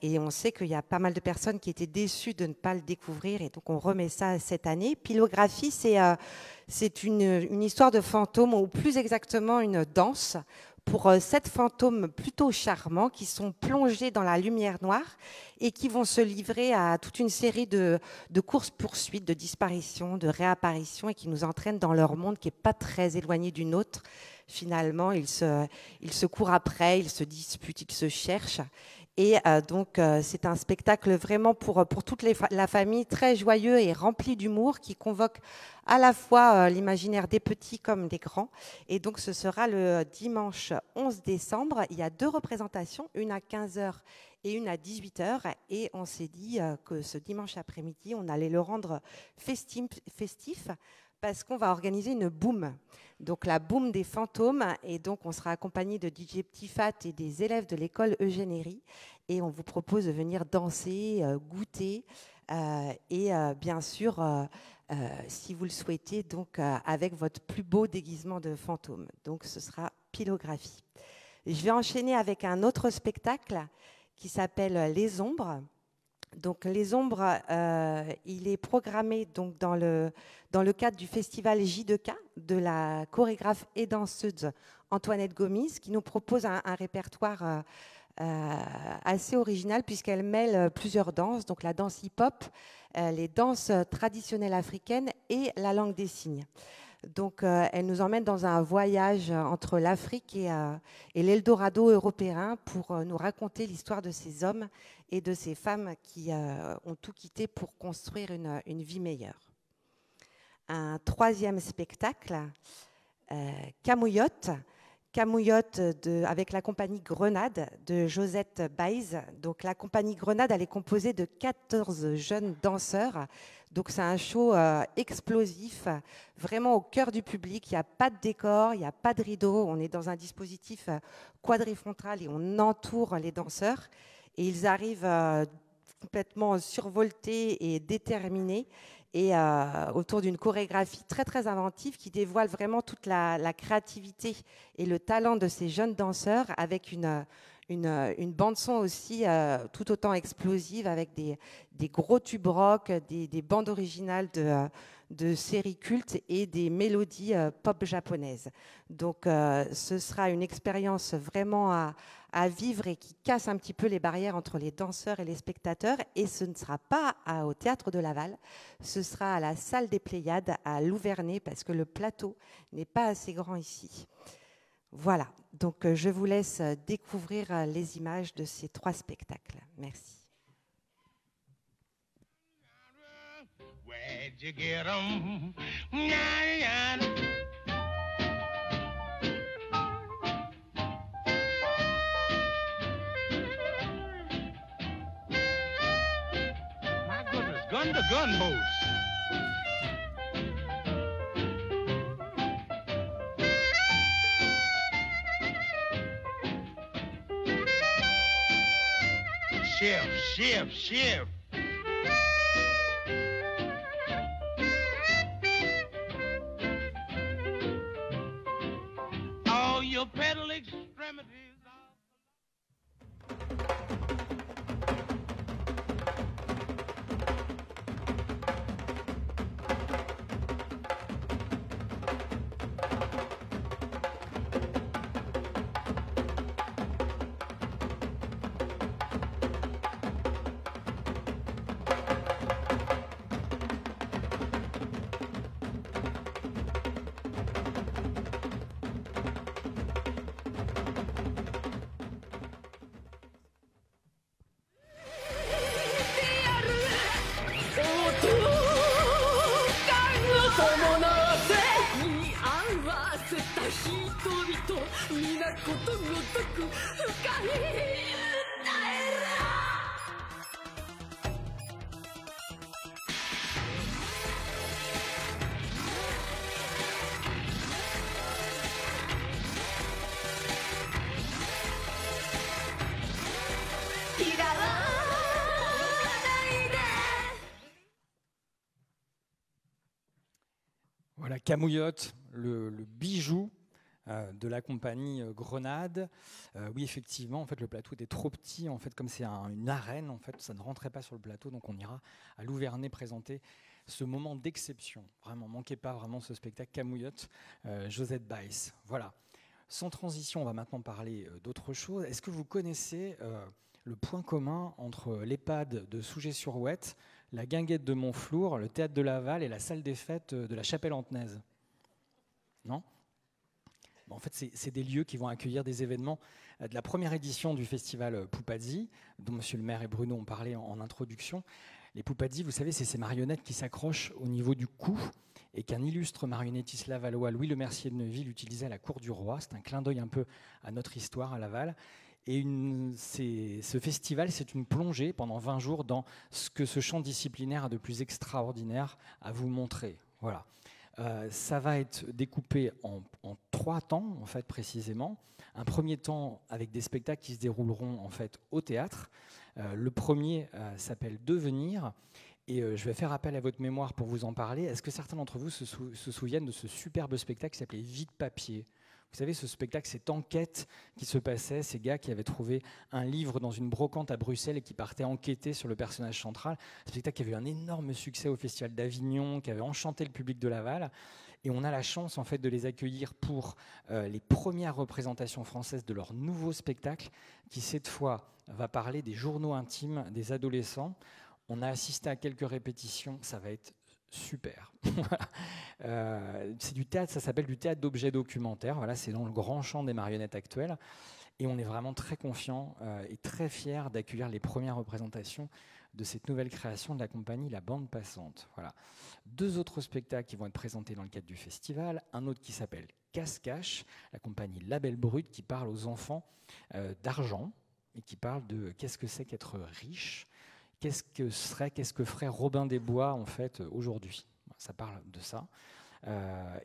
Et on sait qu'il y a pas mal de personnes qui étaient déçues de ne pas le découvrir, et donc on remet ça cette année. Pilographie, c'est une histoire de fantômes, ou plus exactement une danse, pour 7 fantômes plutôt charmants qui sont plongés dans la lumière noire et qui vont se livrer à toute une série de courses-poursuites, de disparitions, de réapparitions, et qui nous entraînent dans leur monde qui n'est pas très éloigné du nôtre. Finalement, ils se courent après, ils se disputent, ils se cherchent. Et donc, c'est un spectacle vraiment pour toute la famille, très joyeux et rempli d'humour, qui convoque à la fois l'imaginaire des petits comme des grands. Et donc, ce sera le dimanche 11 décembre. Il y a 2 représentations, une à 15h et une à 18h. Et on s'est dit que ce dimanche après-midi, on allait le rendre festif parce qu'on va organiser une boum. Donc la boum des fantômes, et donc on sera accompagné de DJ Petit Fat et des élèves de l'école Eugénérie, et on vous propose de venir danser, goûter, et bien sûr, si vous le souhaitez, donc avec votre plus beau déguisement de fantôme. Donc ce sera Pilographie. Je vais enchaîner avec un autre spectacle qui s'appelle Les Ombres. Donc Les Ombres, il est programmé donc dans le cadre du festival J2K de la chorégraphe et danseuse Antoinette Gomis, qui nous propose un répertoire assez original puisqu'elle mêle plusieurs danses, donc la danse hip-hop, les danses traditionnelles africaines et la langue des signes. Donc, elle nous emmène dans un voyage entre l'Afrique et l'Eldorado européen pour nous raconter l'histoire de ces hommes et de ces femmes qui ont tout quitté pour construire une vie meilleure. Un troisième spectacle, Camouillotte. Camouillotte avec la compagnie Grenade de Josette Baïs. Donc la compagnie Grenade, elle est composée de 14 jeunes danseurs. Donc c'est un show explosif, vraiment au cœur du public. Il n'y a pas de décor, il n'y a pas de rideau. On est dans un dispositif quadrifrontal et on entoure les danseurs. Et ils arrivent complètement survoltés et déterminés, et autour d'une chorégraphie très très inventive qui dévoile vraiment toute la créativité et le talent de ces jeunes danseurs, avec une bande-son aussi tout autant explosive, avec des gros tubes rock, des bandes originales de séries cultes et des mélodies pop japonaises. Donc ce sera une expérience vraiment à vivre et qui casse un petit peu les barrières entre les danseurs et les spectateurs. Et ce ne sera pas au Théâtre de Laval, ce sera à la Salle des Pléiades à Louvernay, parce que le plateau n'est pas assez grand ici. Voilà, donc je vous laisse découvrir les images de ces 3 spectacles. Merci. Where'd you get 'em? My good run the gunboats. Shift. All your pedal extremities. Voilà, Camouillotte, le bijou de la compagnie Grenade. Oui, effectivement, en fait, le plateau était trop petit. En fait, comme c'est une arène, en fait, ça ne rentrait pas sur le plateau. Donc, on ira à Louverné présenter ce moment d'exception. Vraiment, manquez pas vraiment ce spectacle Camouillotte, Josette Baïs. Voilà. Sans transition, on va maintenant parler d'autre chose. Est-ce que vous connaissez le point commun entre l'EHPAD de Sougé-sur-Ouette, la Guinguette de Montflour, le théâtre de Laval et la salle des fêtes de la Chapelle-Antenaise? Non? Bon, en fait, c'est des lieux qui vont accueillir des événements de la première édition du festival Poupadzi, dont Monsieur le maire et Bruno ont parlé en introduction. Les Poupadzi, vous savez, c'est ces marionnettes qui s'accrochent au niveau du cou et qu'un illustre marionnettiste lavallois, Louis Le Mercier de Neuville, utilisait à la cour du roi. C'est un clin d'œil un peu à notre histoire à Laval. Et ce festival, c'est une plongée pendant 20 jours dans ce que ce champ disciplinaire a de plus extraordinaire à vous montrer. Voilà. Ça va être découpé en 3 temps, en fait, précisément. Un premier temps avec des spectacles qui se dérouleront en fait au théâtre. Le premier s'appelle Devenir. Et je vais faire appel à votre mémoire pour vous en parler. Est-ce que certains d'entre vous se souviennent de ce superbe spectacle qui s'appelait Vide Papier ? Vous savez, ce spectacle, cette enquête qui se passait, ces gars qui avaient trouvé un livre dans une brocante à Bruxelles et qui partaient enquêter sur le personnage central. Un spectacle qui avait eu un énorme succès au Festival d'Avignon, qui avait enchanté le public de Laval. Et on a la chance en fait de les accueillir pour les premières représentations françaises de leur nouveau spectacle, qui cette fois va parler des journaux intimes des adolescents. On a assisté à quelques répétitions, ça va être super. C'est du théâtre, ça s'appelle du théâtre d'objets documentaires. Voilà, c'est dans le grand champ des marionnettes actuelles. Et on est vraiment très confiants et très fiers d'accueillir les premières représentations de cette nouvelle création de la compagnie La Bande Passante. Voilà. 2 autres spectacles qui vont être présentés dans le cadre du festival. Un autre qui s'appelle Casse-Cache, la compagnie Label Brut qui parle aux enfants d'argent et qui parle de qu'est-ce que c'est qu'être riche. Qu'est-ce que ferait Robin des Bois en fait aujourd'hui? Ça parle de ça.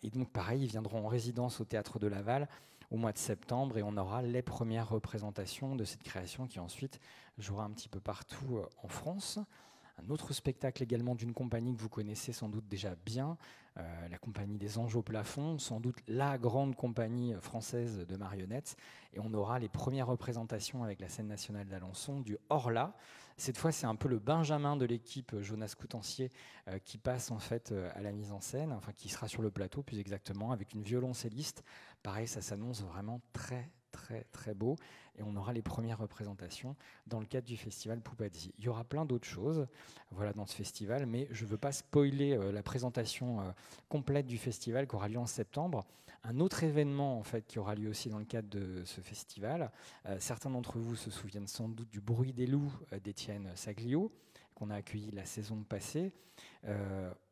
Et donc pareil, ils viendront en résidence au Théâtre de Laval au mois de septembre et on aura les premières représentations de cette création qui ensuite jouera un petit peu partout en France. Un autre spectacle également d'une compagnie que vous connaissez sans doute déjà bien, la compagnie des Anges au plafond, sans doute la grande compagnie française de marionnettes. Et on aura les premières représentations avec la scène nationale d'Alençon du Horla. Cette fois, c'est un peu le Benjamin de l'équipe Jonas Coutancier qui passe en fait à la mise en scène, enfin qui sera sur le plateau plus exactement, avec une violoncelliste. Pareil, ça s'annonce vraiment très très beau et on aura les premières représentations dans le cadre du festival Poupadzi. Il y aura plein d'autres choses voilà, dans ce festival, mais je ne veux pas spoiler la présentation complète du festival qui aura lieu en septembre. Un autre événement en fait, qui aura lieu aussi dans le cadre de ce festival, certains d'entre vous se souviennent sans doute du Bruit des loups d'Étienne Saglio, qu'on a accueilli la saison passée.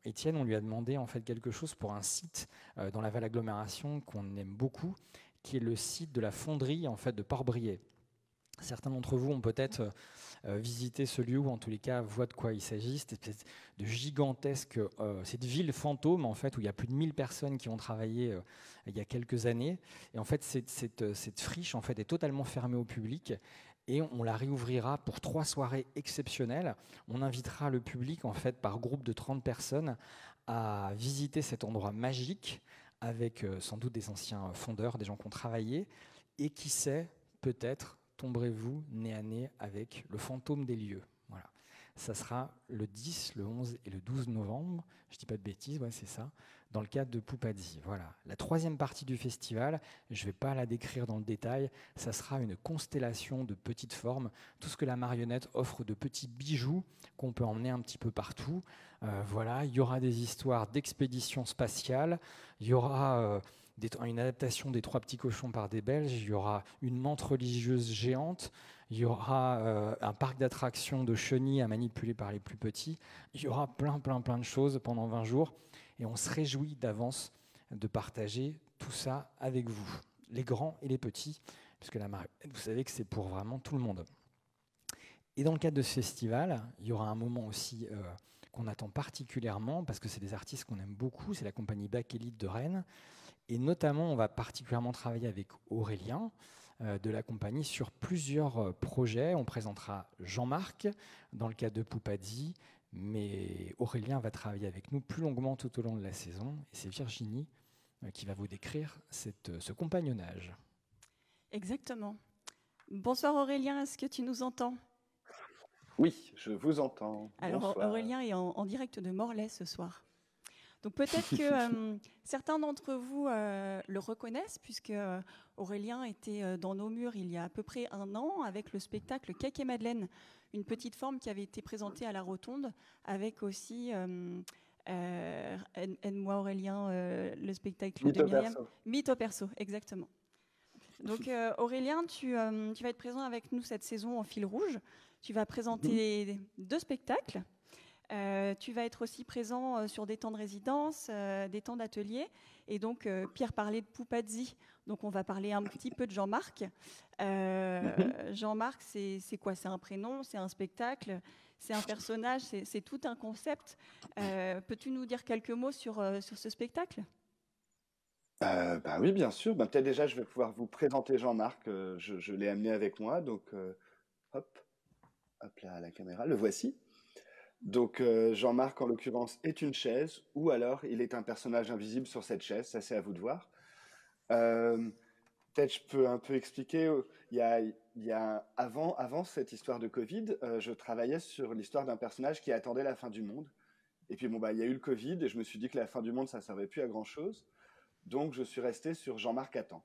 Étienne, on lui a demandé en fait quelque chose pour un site dans la Val Agglomération qu'on aime beaucoup, qui est le site de la fonderie en fait, de Port-Briet. Certains d'entre vous ont peut-être visité ce lieu, ou en tous les cas voient de quoi il s'agit. Cette espèce de gigantesque, cette ville fantôme en fait, où il y a plus de 1000 personnes qui ont travaillé il y a quelques années. Et en fait, cette friche en fait, est totalement fermée au public. Et on la réouvrira pour 3 soirées exceptionnelles. On invitera le public en fait, par groupe de 30 personnes à visiter cet endroit magique avec sans doute des anciens fondeurs, des gens qui ont travaillé. Et qui sait, peut-être, tomberez-vous nez à nez avec le fantôme des lieux. Voilà. Ça sera le 10, le 11 et le 12 novembre, je ne dis pas de bêtises, ouais, c'est ça, dans le cadre de Pupazzi. Voilà. La 3e partie du festival, je ne vais pas la décrire dans le détail, ça sera une constellation de petites formes, tout ce que la marionnette offre de petits bijoux qu'on peut emmener un petit peu partout. Voilà. Il y aura des histoires d'expéditions spatiales, il y aura une adaptation des 3 petits cochons par des Belges, il y aura une menthe religieuse géante, il y aura un parc d'attractions de chenilles à manipuler par les plus petits, il y aura plein de choses pendant 20 jours, et on se réjouit d'avance de partager tout ça avec vous, les grands et les petits, puisque la marionnette, vous savez que c'est pour vraiment tout le monde. Et dans le cadre de ce festival, il y aura un moment aussi qu'on attend particulièrement, parce que c'est des artistes qu'on aime beaucoup, c'est la compagnie Bakélite de Rennes. Et notamment, on va particulièrement travailler avec Aurélien de la compagnie sur plusieurs projets. On présentera Jean-Marc dans le cadre de Pupazzi, mais Aurélien va travailler avec nous plus longuement tout au long de la saison. Et c'est Virginie qui va vous décrire ce compagnonnage. Exactement. Bonsoir Aurélien, est-ce que tu nous entends? Oui, je vous entends. Alors Bonsoir. Aurélien est en direct de Morlaix ce soir. Donc peut-être que certains d'entre vous le reconnaissent, puisque Aurélien était dans nos murs il y a à peu près 1 an avec le spectacle Cake et Madeleine, une petite forme qui avait été présentée à la Rotonde, avec aussi, aide-moi Aurélien, le spectacle Mythe de au Myriam. perso. Mythe au perso, exactement. Donc Aurélien, tu vas être présent avec nous cette saison en fil rouge. Tu vas présenter 2 spectacles. Tu vas être aussi présent sur des temps de résidence, des temps d'atelier. Et donc, Pierre parlait de Pupazzi. Donc, on va parler un petit peu de Jean-Marc. Jean-Marc, c'est quoi? C'est un prénom, c'est un spectacle, c'est un personnage, c'est tout un concept. Peux-tu nous dire quelques mots sur ce spectacle? Bah oui, bien sûr. Bah, peut-être déjà, je vais pouvoir vous présenter Jean-Marc. Je l'ai amené avec moi. Donc, hop là, à la caméra. Le voici. Donc Jean-Marc, en l'occurrence, est une chaise, ou alors il est un personnage invisible sur cette chaise, ça c'est à vous de voir. Peut-être je peux un peu expliquer, avant cette histoire de Covid, je travaillais sur l'histoire d'un personnage qui attendait la fin du monde. Et puis bon, bah, il y a eu le Covid, et je me suis dit que la fin du monde, ça ne servait plus à grand-chose. Donc je suis resté sur Jean-Marc attend.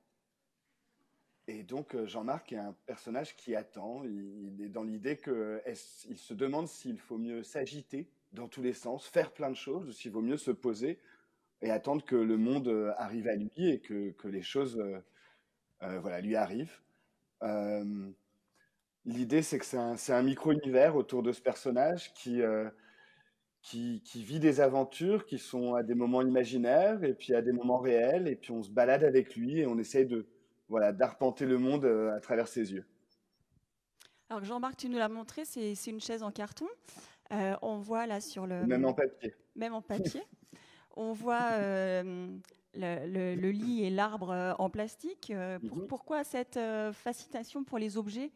Et donc Jean-Marc est un personnage qui attend, il est dans l'idée qu'il se demande s'il faut mieux s'agiter dans tous les sens, faire plein de choses, ou s'il vaut mieux se poser et attendre que le monde arrive à lui et que les choses voilà, lui arrivent. L'idée, c'est que c'est un micro-univers autour de ce personnage qui vit des aventures qui sont à des moments imaginaires et puis à des moments réels, et puis on se balade avec lui et on essaye d'arpenter le monde à travers ses yeux. Alors Jean-Marc, tu nous l'as montré, c'est une chaise en carton. On voit là sur le... Même en papier. Même en papier. On voit le lit et l'arbre en plastique. Pourquoi cette fascination pour les objets?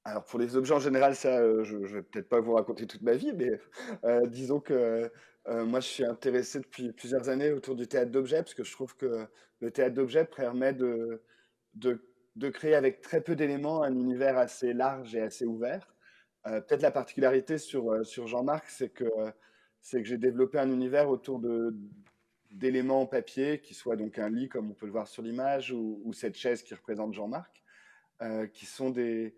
Alors pour les objets en général, ça, je ne vais peut-être pas vous raconter toute ma vie, mais disons que moi je suis intéressé depuis plusieurs années autour du théâtre d'objets, parce que je trouve que le théâtre d'objets permet de créer avec très peu d'éléments un univers assez large et assez ouvert. Peut-être la particularité sur Jean-Marc, c'est que j'ai développé un univers autour d'éléments en papier, qui soit donc un lit comme on peut le voir sur l'image, ou cette chaise qui représente Jean-Marc, qui sont des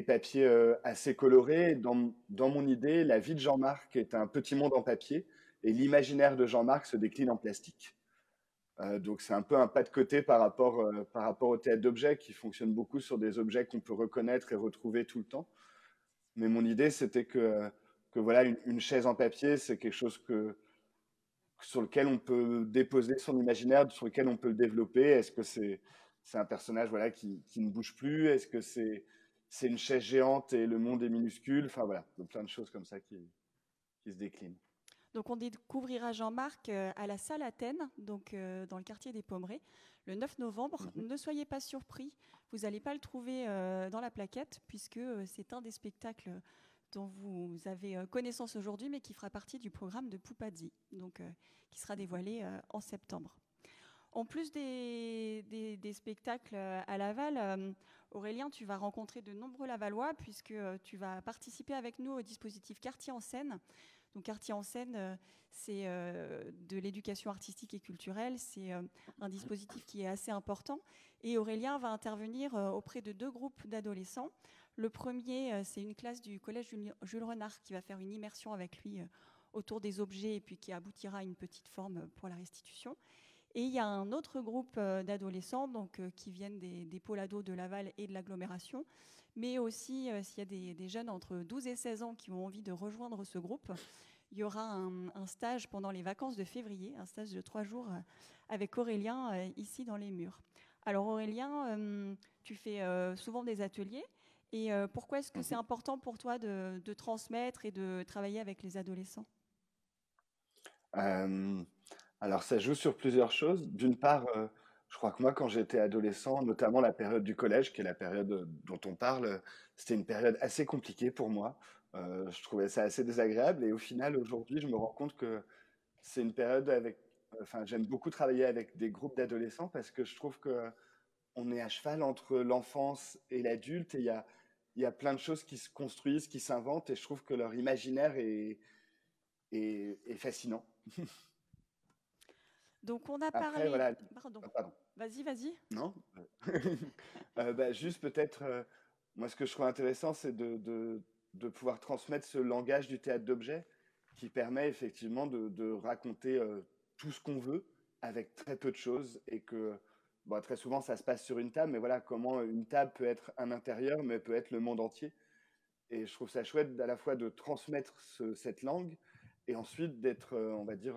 papiers assez colorés. Dans mon idée, la vie de Jean-Marc est un petit monde en papier et l'imaginaire de Jean-Marc se décline en plastique. Donc c'est un peu un pas de côté par rapport au théâtre d'objets qui fonctionne beaucoup sur des objets qu'on peut reconnaître et retrouver tout le temps. Mais mon idée, c'était que voilà, une chaise en papier, c'est quelque chose sur lequel on peut déposer son imaginaire, sur lequel on peut le développer. Est-ce que c'est un personnage voilà, qui ne bouge plus? Est-ce que c'est une chaise géante et le monde est minuscule? Enfin voilà, donc plein de choses comme ça qui se déclinent. Donc on découvrira Jean-Marc à la salle Athènes, donc dans le quartier des Pommerets, le 9 novembre. Ne soyez pas surpris, vous n'allez pas le trouver dans la plaquette, puisque c'est un des spectacles dont vous avez connaissance aujourd'hui, mais qui fera partie du programme de Pupazzi, donc qui sera dévoilé en septembre. En plus des spectacles à Laval, Aurélien, tu vas rencontrer de nombreux Lavallois, puisque tu vas participer avec nous au dispositif Quartier en scène. Donc Quartier en scène, c'est de l'éducation artistique et culturelle, c'est un dispositif qui est assez important. Et Aurélien va intervenir auprès de 2 groupes d'adolescents. Le premier, c'est une classe du collège Jules Renard qui va faire une immersion avec lui autour des objets et puis qui aboutira à une petite forme pour la restitution. Et il y a un autre groupe d'adolescents donc, qui viennent des pôles ados de Laval et de l'agglomération, mais aussi s'il y a des jeunes entre 12 et 16 ans qui ont envie de rejoindre ce groupe, il y aura un stage pendant les vacances de février, un stage de 3 jours avec Aurélien ici dans les murs. Alors Aurélien, tu fais souvent des ateliers, et pourquoi est-ce que c'est important pour toi de transmettre et de travailler avec les adolescents ? Alors ça joue sur plusieurs choses. D'une part, je crois que moi, quand j'étais adolescent, notamment la période du collège, qui est la période dont on parle, c'était une période assez compliquée pour moi. Je trouvais ça assez désagréable et au final, aujourd'hui, je me rends compte que c'est une période enfin, j'aime beaucoup travailler avec des groupes d'adolescents parce que je trouve que on est à cheval entre l'enfance et l'adulte et il y a plein de choses qui se construisent, qui s'inventent et je trouve que leur imaginaire est fascinant. Donc on a Après, parlé... voilà. Pardon. Pardon. Vas-y. Non. Juste peut-être, moi ce que je trouve intéressant, c'est de pouvoir transmettre ce langage du théâtre d'objet qui permet effectivement de raconter tout ce qu'on veut avec très peu de choses et que très souvent ça se passe sur une table, mais voilà comment une table peut être un intérieur, mais peut être le monde entier. Et je trouve ça chouette à la fois de transmettre cette langue et ensuite d'être, on va dire,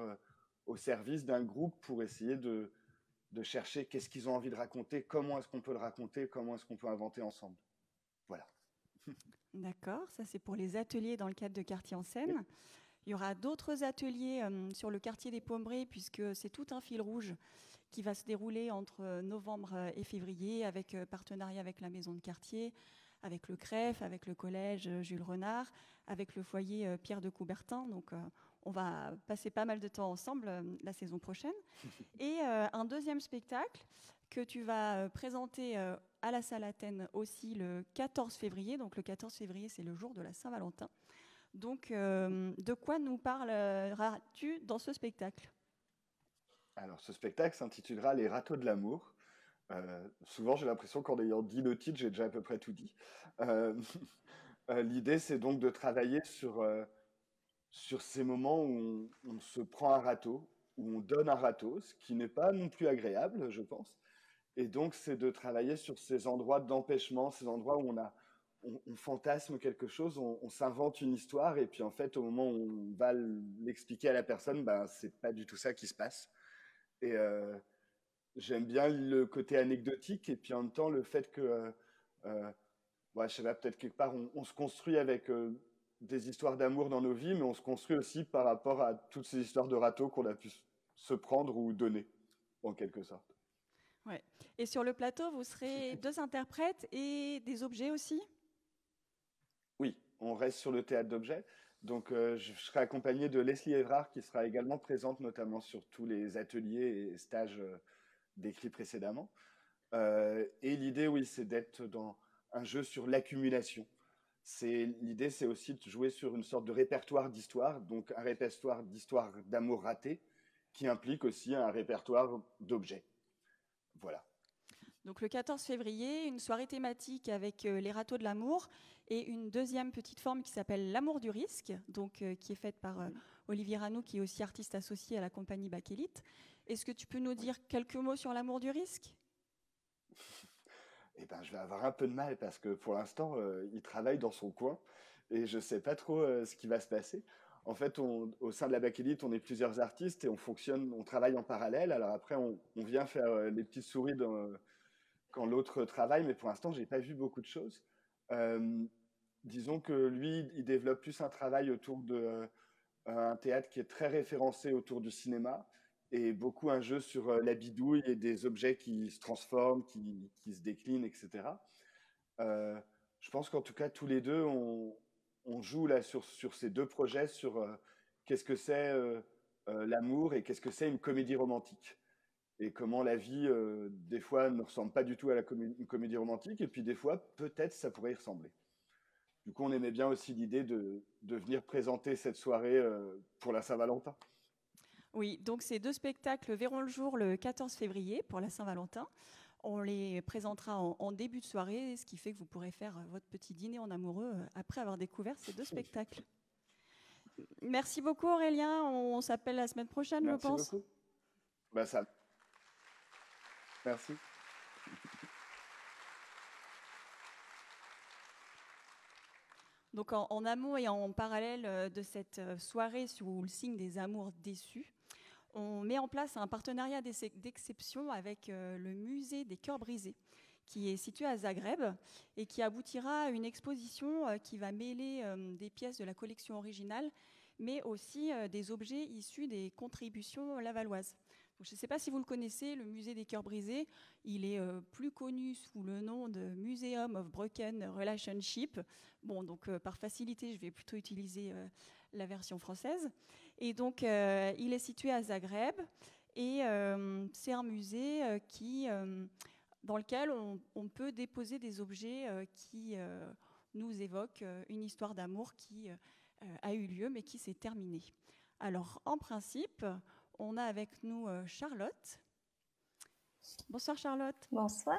au service d'un groupe pour essayer de chercher qu'est-ce qu'ils ont envie de raconter, comment est-ce qu'on peut le raconter, comment est-ce qu'on peut inventer ensemble. Voilà. D'accord, ça c'est pour les ateliers dans le cadre de Quartier en scène. Oui. Il y aura d'autres ateliers sur le quartier des Pommerets, puisque c'est tout un fil rouge qui va se dérouler entre novembre et février, avec partenariat avec la maison de quartier, avec le CREF, avec le collège Jules Renard, avec le foyer Pierre de Coubertin. Donc on va passer pas mal de temps ensemble la saison prochaine. Et un deuxième spectacle que tu vas présenter à la salle Athènes aussi le 14 février. Donc le 14 février, c'est le jour de la Saint-Valentin. Donc de quoi nous parleras-tu dans ce spectacle ? Alors ce spectacle s'intitulera Les Râteaux de l'amour. Souvent, j'ai l'impression qu'en ayant dit le titre, j'ai déjà à peu près tout dit. L'idée, c'est donc de travailler sur ces moments où on se prend un râteau, où on donne un râteau, ce qui n'est pas non plus agréable, je pense. Et donc, c'est de travailler sur ces endroits d'empêchement, ces endroits où on fantasme quelque chose, on s'invente une histoire, et puis en fait, au moment où on va l'expliquer à la personne, c'est pas du tout ça qui se passe. Et j'aime bien le côté anecdotique, et puis en même temps, le fait que, je sais pas, peut-être quelque part, on se construit avec des histoires d'amour dans nos vies, mais on se construit aussi par rapport à toutes ces histoires de râteaux qu'on a pu se prendre ou donner, en quelque sorte. Ouais. Et sur le plateau, vous serez 2 interprètes et des objets aussi ? Oui, on reste sur le théâtre d'objets. Donc, je serai accompagné de Leslie Evrard, qui sera également présente notamment sur tous les ateliers et stages décrits précédemment. Et l'idée, oui, c'est d'être dans un jeu sur l'accumulation. L'idée, c'est aussi de jouer sur une sorte de répertoire d'histoire, donc un répertoire d'histoire d'amour raté, qui implique aussi un répertoire d'objets. Voilà. Donc le 14 février, une soirée thématique avec les râteaux de l'amour et une deuxième petite forme qui s'appelle l'amour du risque, donc qui est faite par Olivier Ranou, qui est aussi artiste associé à la compagnie Bakélite. Est-ce que tu peux nous dire quelques mots sur l'amour du risque ? Je vais avoir un peu de mal parce que pour l'instant, il travaille dans son coin et je ne sais pas trop ce qui va se passer. En fait, au sein de la Bakélite, on est plusieurs artistes et on travaille en parallèle. Alors après, on vient faire les petites souris quand l'autre travaille, mais pour l'instant, j'ai pas vu beaucoup de choses. Disons que lui, il développe plus un travail autour de un théâtre qui est très référencé autour du cinéma et beaucoup un jeu sur la bidouille et des objets qui se transforment, qui se déclinent, etc. Je pense qu'en tout cas, tous les deux, on joue là sur ces deux projets, sur qu'est-ce que c'est l'amour et qu'est-ce que c'est une comédie romantique. Et comment la vie, des fois, ne ressemble pas du tout à une comédie romantique, et puis des fois, peut-être, ça pourrait y ressembler. Du coup, on aimait bien aussi l'idée de venir présenter cette soirée pour la Saint-Valentin. Oui, donc ces deux spectacles verront le jour le 14 février pour la Saint-Valentin. On les présentera en début de soirée, ce qui fait que vous pourrez faire votre petit dîner en amoureux après avoir découvert ces deux spectacles. Merci beaucoup Aurélien, on s'appelle la semaine prochaine, je pense. Merci beaucoup. Bah, ça... Merci. Donc en amont et en parallèle de cette soirée sous le signe des amours déçus, on met en place un partenariat d'exception avec le musée des cœurs brisés, qui est situé à Zagreb et qui aboutira à une exposition qui va mêler des pièces de la collection originale, mais aussi des objets issus des contributions lavalloises. Donc, je ne sais pas si vous le connaissez, le musée des cœurs brisés, il est plus connu sous le nom de Museum of Broken Relationship. Bon, donc par facilité, je vais plutôt utiliser la version française. Et donc, il est situé à Zagreb et c'est un musée dans lequel on peut déposer des objets qui nous évoquent une histoire d'amour qui a eu lieu mais qui s'est terminée. Alors, en principe, on a avec nous Charlotte. Bonsoir Charlotte. Bonsoir.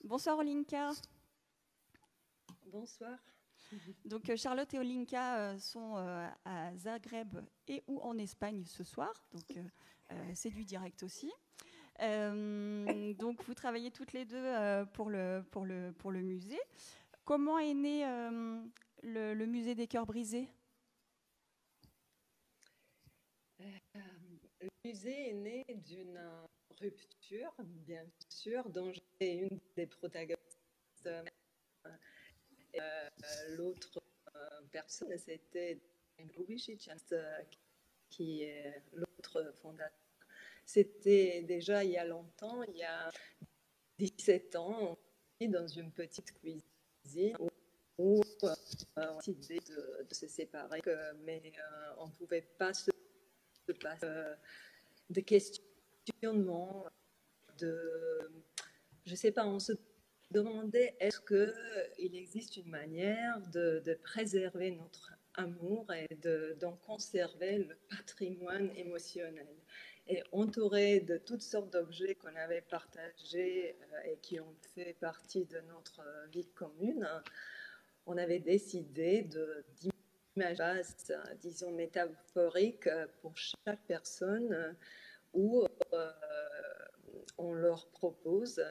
Bonsoir Olinka. Bonsoir. Donc Charlotte et Olinka sont à Zagreb et ou en Espagne ce soir. Donc c'est du direct aussi. Donc vous travaillez toutes les deux pour le musée. Comment est né le musée des cœurs brisés ? Le musée est né d'une rupture, bien sûr, dont j'étais une des protagonistes. L'autre personne, c'était Lubicic, qui est l'autre fondateur. C'était déjà il y a longtemps, il y a 17 ans, dans une petite cuisine où on a décidé de se séparer, mais on ne pouvait pas se passer de questionnement, je ne sais pas, on se demandait est-ce qu'il existe une manière de préserver notre amour et d'en conserver le patrimoine émotionnel. Et entouré de toutes sortes d'objets qu'on avait partagés et qui ont fait partie de notre vie commune, on avait décidé d'imager, disons, métaphorique pour chaque personne où on leur propose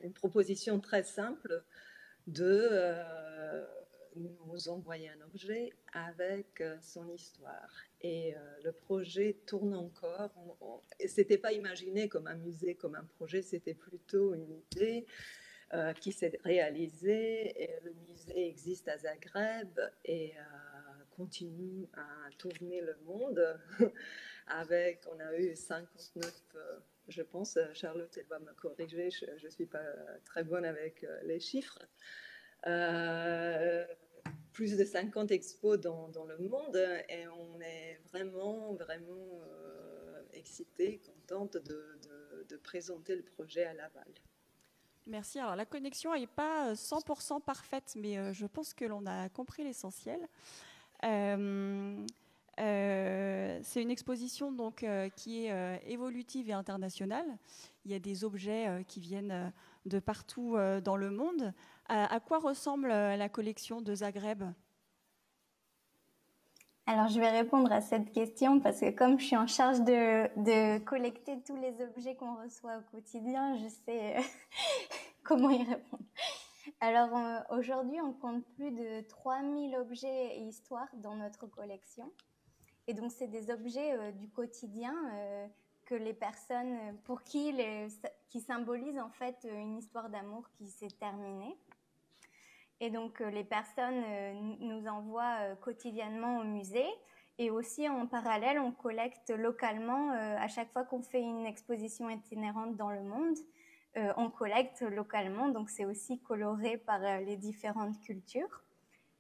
une proposition très simple de nous envoyer un objet avec son histoire. Et le projet tourne encore. Ce n'était pas imaginé comme un musée, comme un projet, c'était plutôt une idée qui s'est réalisée. Et le musée existe à Zagreb et continue à tourner le monde. On a eu 59, je pense, Charlotte, elle va me corriger, je ne suis pas très bonne avec les chiffres. Plus de 50 expos dans le monde et on est vraiment excités, contente de présenter le projet à Laval. Merci. Alors la connexion n'est pas 100% parfaite, mais je pense que l'on a compris l'essentiel. C'est une exposition donc, qui est évolutive et internationale. Il y a des objets qui viennent de partout dans le monde. À quoi ressemble la collection de Zagreb ? Alors, je vais répondre à cette question parce que comme je suis en charge de collecter tous les objets qu'on reçoit au quotidien, je sais comment y répondre. Alors, aujourd'hui, on compte plus de 3000 objets et histoires dans notre collection. Et donc, c'est des objets du quotidien que les personnes pour qui symbolise en fait une histoire d'amour qui s'est terminée. Et donc les personnes nous envoient quotidiennement au musée. Et aussi en parallèle, on collecte localement, à chaque fois qu'on fait une exposition itinérante dans le monde, on collecte localement, donc c'est aussi coloré par les différentes cultures.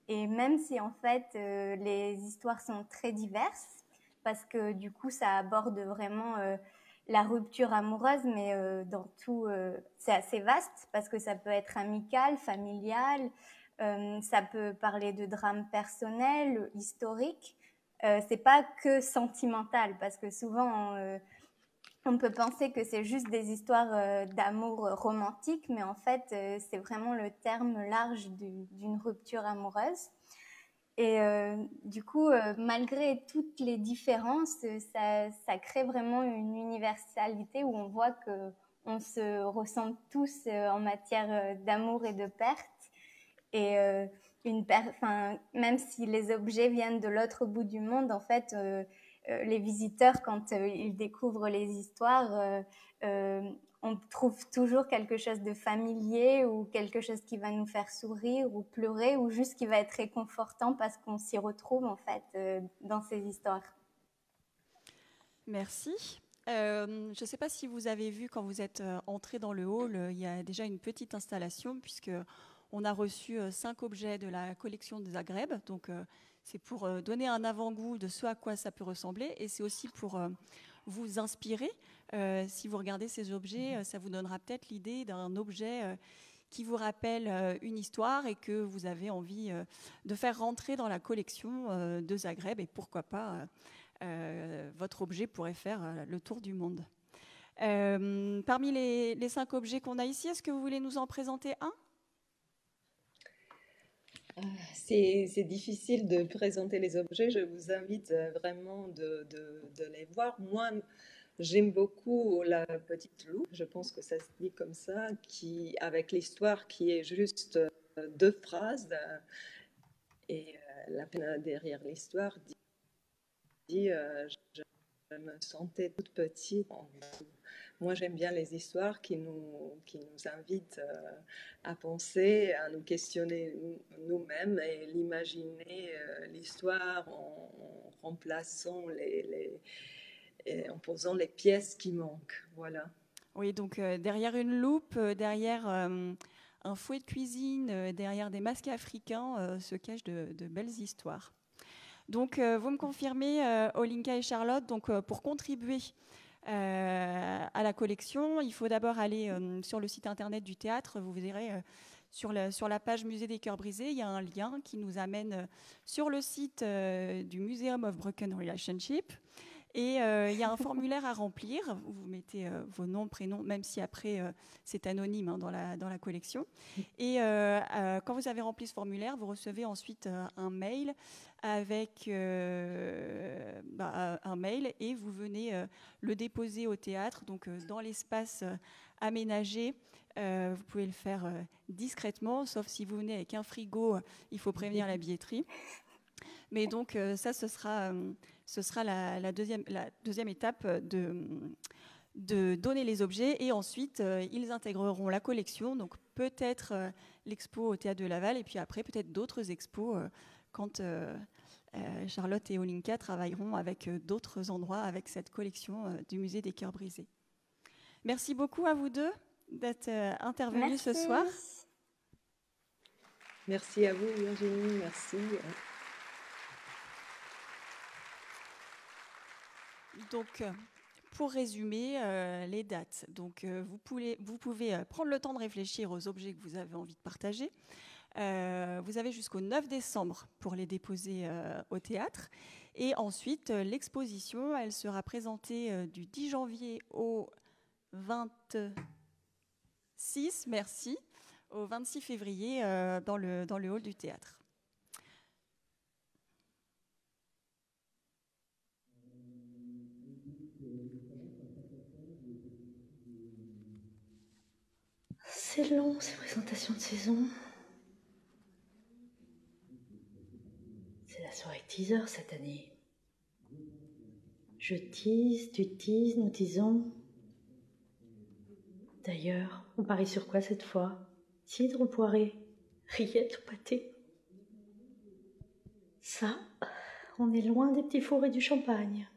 Et même si en fait les histoires sont très diverses, parce que du coup ça aborde vraiment la rupture amoureuse, mais dans tout, c'est assez vaste, parce que ça peut être amical, familial, ça peut parler de drames personnels, historiques. C'est pas que sentimental, parce que souvent on peut penser que c'est juste des histoires d'amour romantique, mais en fait c'est vraiment le terme large d'une rupture amoureuse. Et du coup, malgré toutes les différences, ça crée vraiment une universalité où on voit qu'on se ressemble tous en matière d'amour et de perte. Et même si les objets viennent de l'autre bout du monde, en fait, les visiteurs, quand ils découvrent les histoires, on trouve toujours quelque chose de familier ou quelque chose qui va nous faire sourire ou pleurer ou juste qui va être réconfortant parce qu'on s'y retrouve en fait dans ces histoires. Merci. Je ne sais pas si vous avez vu quand vous êtes entré dans le hall, il y a déjà une petite installation puisque on a reçu 5 objets de la collection de Zagreb. Donc, c'est pour donner un avant-goût de ce à quoi ça peut ressembler. Et c'est aussi pour vous inspirer. Si vous regardez ces objets, ça vous donnera peut-être l'idée d'un objet qui vous rappelle une histoire et que vous avez envie de faire rentrer dans la collection de Zagreb. Et pourquoi pas, votre objet pourrait faire le tour du monde. Parmi les 5 objets qu'on a ici, est-ce que vous voulez nous en présenter un ? C'est difficile de présenter les objets. Je vous invite vraiment de les voir. Moi, j'aime beaucoup La Petite Loupe. Je pense que ça se dit comme ça, avec l'histoire qui est juste 2 phrases. Et la peine derrière l'histoire dit je me sentais toute petite. Moi, j'aime bien les histoires qui nous invitent à penser, à nous questionner nous-mêmes et l'imaginer, l'histoire en remplaçant en posant les pièces qui manquent. Voilà. Oui, donc derrière une loupe, derrière un fouet de cuisine, derrière des masques africains, se cachent de belles histoires. Donc, vous me confirmez, Olinka et Charlotte, donc, pour contribuer à la collection, il faut d'abord aller sur le site internet du théâtre. Vous verrez sur la page Musée des Cœurs Brisés, il y a un lien qui nous amène sur le site du Museum of Broken Relationship. Et il y a un formulaire à remplir. Vous mettez vos noms, prénoms, même si après c'est anonyme dans la collection. Et quand vous avez rempli ce formulaire, vous recevez ensuite un mail avec un mail et vous venez le déposer au théâtre, donc dans l'espace aménagé. Vous pouvez le faire discrètement, sauf si vous venez avec un frigo, il faut prévenir la billetterie. Mais donc ça, ce sera la deuxième étape de donner les objets et ensuite ils intégreront la collection, donc peut-être l'expo au Théâtre de Laval et puis après peut-être d'autres expos quand Charlotte et Olinka travailleront avec d'autres endroits avec cette collection du Musée des Cœurs Brisés. Merci beaucoup à vous deux d'être intervenus ce soir. Merci à vous Virginie, merci. Donc, pour résumer les dates, donc, vous pouvez prendre le temps de réfléchir aux objets que vous avez envie de partager. Vous avez jusqu'au 9 décembre pour les déposer au théâtre. Et ensuite, l'exposition, elle sera présentée du 10 janvier au 26 février dans le hall du théâtre. C'est long, ces présentations de saison. C'est la soirée teaser cette année. Je tease, tu teases, nous teasons. D'ailleurs, on parie sur quoi cette fois? Cidre ou poirée? Rillettes ou pâté? Ça, on est loin des petits fours et du champagne.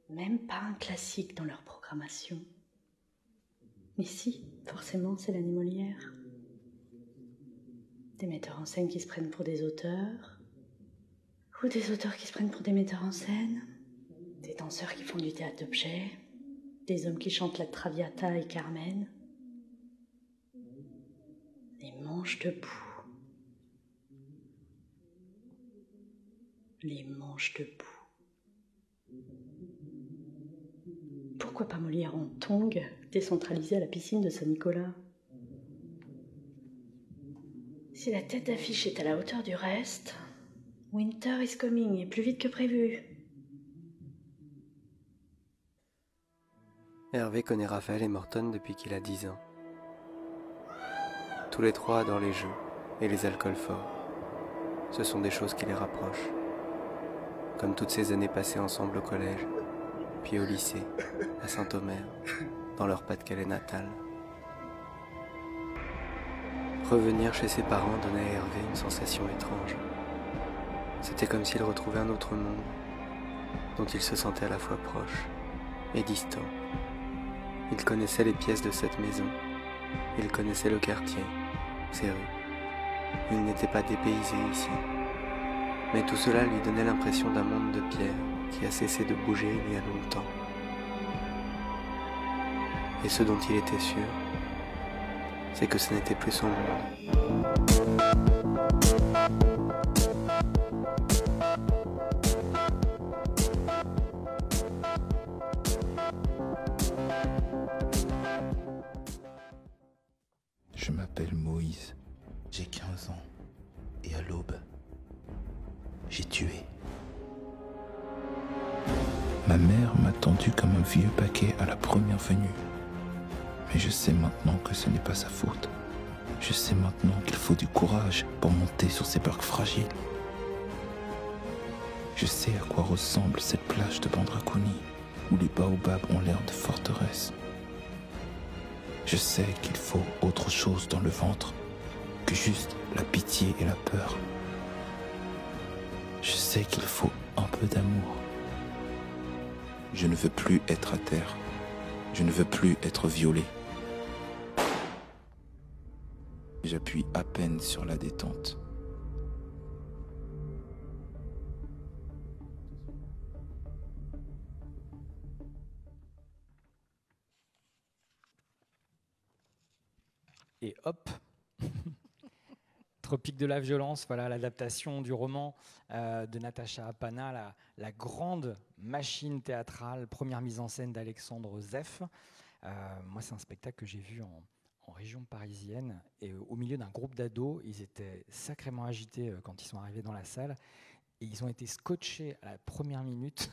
Même pas un classique dans leur programmation. Mais si, forcément, c'est l'année Molière. Des metteurs en scène qui se prennent pour des auteurs, ou des auteurs qui se prennent pour des metteurs en scène, des danseurs qui font du théâtre d'objets, des hommes qui chantent la Traviata et Carmen, les manches debout, les manches debout. Pourquoi pas Molière en tongs, décentralisé à la piscine de Saint-Nicolas? Si la tête d'affiche est à la hauteur du reste, Winter is Coming est plus vite que prévu. Hervé connaît Raphaël et Morton depuis qu'il a 10 ans. Tous les trois adorent les jeux et les alcools forts. Ce sont des choses qui les rapprochent. Comme toutes ces années passées ensemble au collège, puis au lycée, à Saint-Omer, dans leur Pas-de-Calais natal. Revenir chez ses parents donnait à Hervé une sensation étrange. C'était comme s'il retrouvait un autre monde, dont il se sentait à la fois proche et distant. Il connaissait les pièces de cette maison, il connaissait le quartier, ses rues. Il n'était pas dépaysé ici. Mais tout cela lui donnait l'impression d'un monde de pierre qui a cessé de bouger il y a longtemps. Et ce dont il était sûr, c'est que ce n'était plus son monde. Je m'appelle Moïse, j'ai 15 ans, et à l'aube, j'ai tué. Ma mère m'a tendu comme un vieux paquet à la première venue. Mais je sais maintenant que ce n'est pas sa faute. Je sais maintenant qu'il faut du courage pour monter sur ces barques fragiles. Je sais à quoi ressemble cette plage de Bandrakuni, où les baobabs ont l'air de forteresses. Je sais qu'il faut autre chose dans le ventre que juste la pitié et la peur. Je sais qu'il faut un peu d'amour. Je ne veux plus être à terre. Je ne veux plus être violé. J'appuie à peine sur la détente. Et hop, Tropique de la violence, voilà l'adaptation du roman de Natacha Apana, la grande machine théâtrale, première mise en scène d'Alexandre Zeff. Moi, c'est un spectacle que j'ai vu en région parisienne et au milieu d'un groupe d'ados. Ils étaient sacrément agités quand ils sont arrivés dans la salle et ils ont été scotchés à la première minute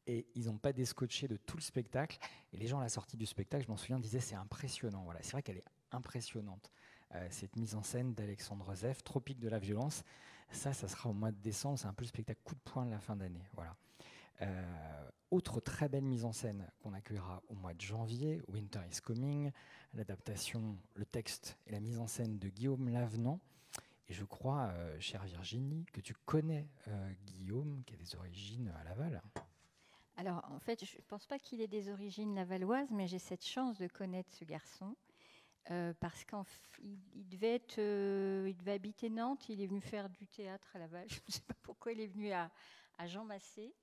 et ils n'ont pas déscotché de tout le spectacle. Et les gens à la sortie du spectacle, je m'en souviens, disaient c'est impressionnant. Voilà, c'est vrai qu'elle est impressionnante. Cette mise en scène d'Alexandre Zeff, Tropique de la violence, ça sera au mois de décembre, c'est un peu le spectacle coup de poing de la fin d'année. Voilà. Autre très belle mise en scène qu'on accueillera au mois de janvier, Winter is Coming, l'adaptation, le texte et la mise en scène de Guillaume Lavenant. Et je crois, chère Virginie, que tu connais Guillaume, qui a des origines à Laval. Alors, en fait, je ne pense pas qu'il ait des origines lavalloises, mais j'ai cette chance de connaître ce garçon. Parce qu'il devait habiter Nantes, il est venu faire du théâtre à Laval. Je ne sais pas pourquoi il est venu à Jean Massé.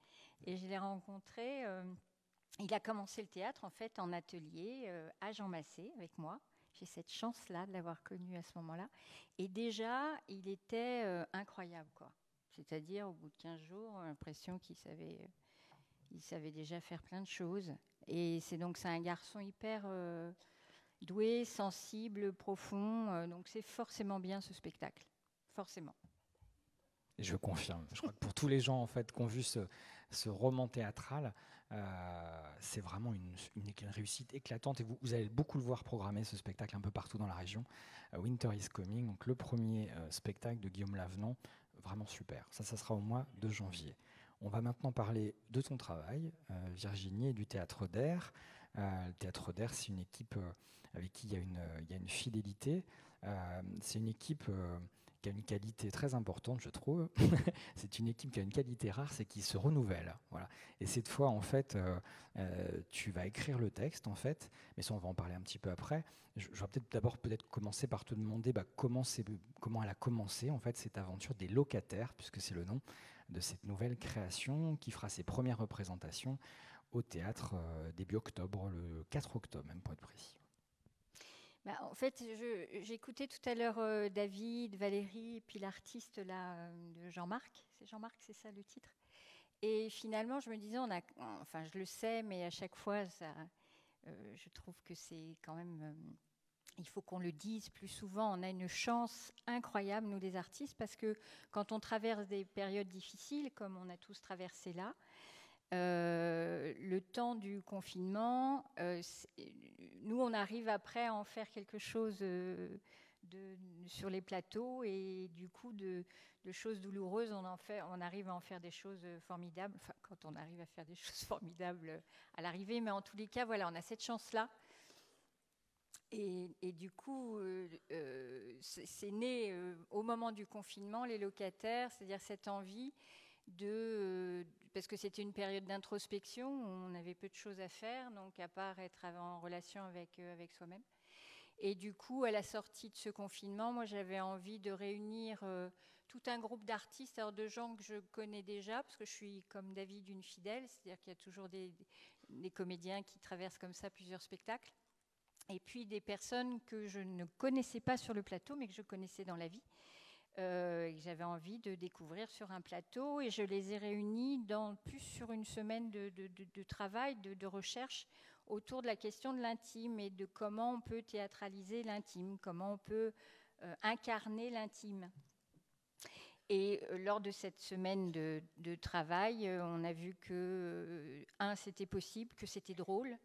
Et je l'ai rencontré, il a commencé le théâtre en fait en atelier à Jean Massé avec moi. J'ai cette chance-là de l'avoir connu à ce moment-là. Et déjà, il était incroyable, quoi. C'est-à-dire, au bout de 15 jours, l'impression qu'il savait déjà faire plein de choses. Et c'est un garçon hyper doué, sensible, profond. Donc c'est forcément bien ce spectacle. Forcément. Et je confirme. Je crois que pour tous les gens en fait, qui ont vu ce roman théâtral, c'est vraiment une réussite éclatante. Et vous allez beaucoup le voir programmer, ce spectacle, un peu partout dans la région. Winter is Coming, donc le premier spectacle de Guillaume Lavenant. Vraiment super. Ça sera au mois de janvier. On va maintenant parler de ton travail, Virginie, et du Théâtre d'Air. Le Théâtre d'Air, c'est une équipe avec qui il y a une fidélité. C'est une équipe qui a une qualité très importante, je trouve. C'est une équipe qui a une qualité rare, c'est qu'il se renouvelle. Voilà. Et cette fois, en fait, tu vas écrire le texte, en fait, mais ça, on va en parler un petit peu après. Je vais peut-être commencer par te demander comment elle a commencé, en fait, cette aventure des locataires, puisque c'est le nom de cette nouvelle création qui fera ses premières représentations au théâtre début octobre, le 4 octobre, même pour être précis. En fait, j'écoutais tout à l'heure David, Valérie, et puis l'artiste là, de Jean-Marc. C'est Jean-Marc, c'est ça le titre. Et finalement, je me disais, enfin, je le sais, mais à chaque fois, je trouve que c'est quand même... il faut qu'on le dise plus souvent. On a une chance incroyable, nous les artistes, parce que quand on traverse des périodes difficiles, comme on a tous traversé là, le temps du confinement, nous on arrive après à en faire quelque chose sur les plateaux, et du coup de choses douloureuses on arrive à en faire des choses formidables, enfin quand on arrive à faire des choses formidables à l'arrivée, mais en tous les cas voilà, on a cette chance là. Et du coup, c'est né au moment du confinement, les locataires, c'est-à-dire cette envie parce que c'était une période d'introspection où on avait peu de choses à faire, donc à part être en relation avec soi-même. Et du coup, à la sortie de ce confinement, moi j'avais envie de réunir tout un groupe d'artistes, alors de gens que je connais déjà, parce que je suis comme David une fidèle, c'est-à-dire qu'il y a toujours des comédiens qui traversent comme ça plusieurs spectacles. Et puis des personnes que je ne connaissais pas sur le plateau, mais que je connaissais dans la vie, que j'avais envie de découvrir sur un plateau. Et je les ai réunis plus sur une semaine de travail, de recherche autour de la question de l'intime et de comment on peut théâtraliser l'intime, comment on peut incarner l'intime. Et lors de cette semaine de travail, on a vu que, c'était possible, que c'était drôle,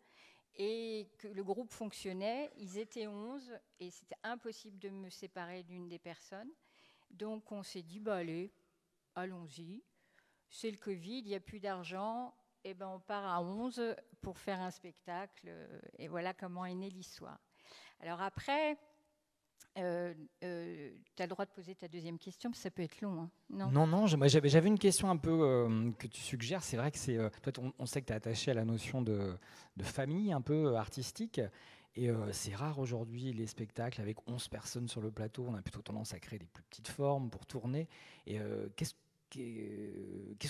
et que le groupe fonctionnait. Ils étaient 11 et c'était impossible de me séparer d'une des personnes. Donc on s'est dit, allez, allons-y. C'est le Covid, il n'y a plus d'argent, et ben on part à 11 pour faire un spectacle. Et voilà comment est née l'histoire. Alors après, tu as le droit de poser ta deuxième question, parce que ça peut être long. Hein. Non, j'avais une question un peu que tu suggères. C'est vrai que toi, on sait que tu es attaché à la notion de famille un peu artistique. Et c'est rare aujourd'hui les spectacles avec 11 personnes sur le plateau. On a plutôt tendance à créer des plus petites formes pour tourner. Et qu'est-ce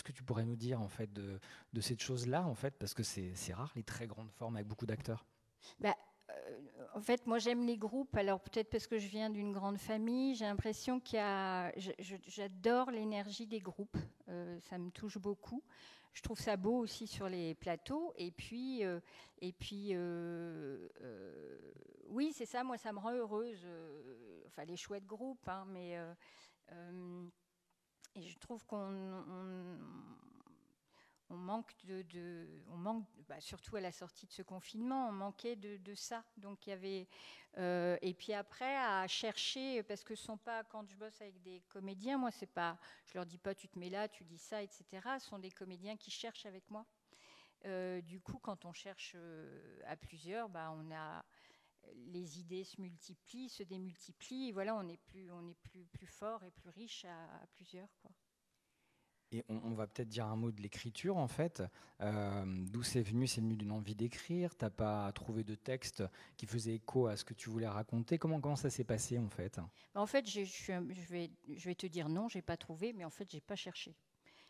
que tu pourrais nous dire en fait de cette chose-là, en fait, parce que c'est rare les très grandes formes avec beaucoup d'acteurs. En fait, moi j'aime les groupes. Alors peut-être parce que je viens d'une grande famille, j'ai l'impression j'adore l'énergie des groupes. Ça me touche beaucoup. Je trouve ça beau aussi sur les plateaux. Et puis, oui, c'est ça. Moi, ça me rend heureuse. Enfin, les chouettes groupes, hein, mais et je trouve qu'on manque surtout à la sortie de ce confinement, on manquait de ça. Donc il y avait et puis après à chercher, parce que ce sont pas, quand je bosse avec des comédiens, moi c'est pas, je leur dis pas tu te mets là, tu dis ça, etc. Ce sont des comédiens qui cherchent avec moi. Du coup, quand on cherche à plusieurs, on a les idées se multiplient, se démultiplient. Et voilà, on est plus fort et plus riche à plusieurs, quoi. Et on va peut-être dire un mot de l'écriture, en fait. D'où c'est venu? C'est venu d'une envie d'écrire? T'as pas trouvé de texte qui faisait écho à ce que tu voulais raconter? Comment ça s'est passé, en fait? En fait, je vais te dire non, j'ai pas trouvé, mais en fait, j'ai pas cherché.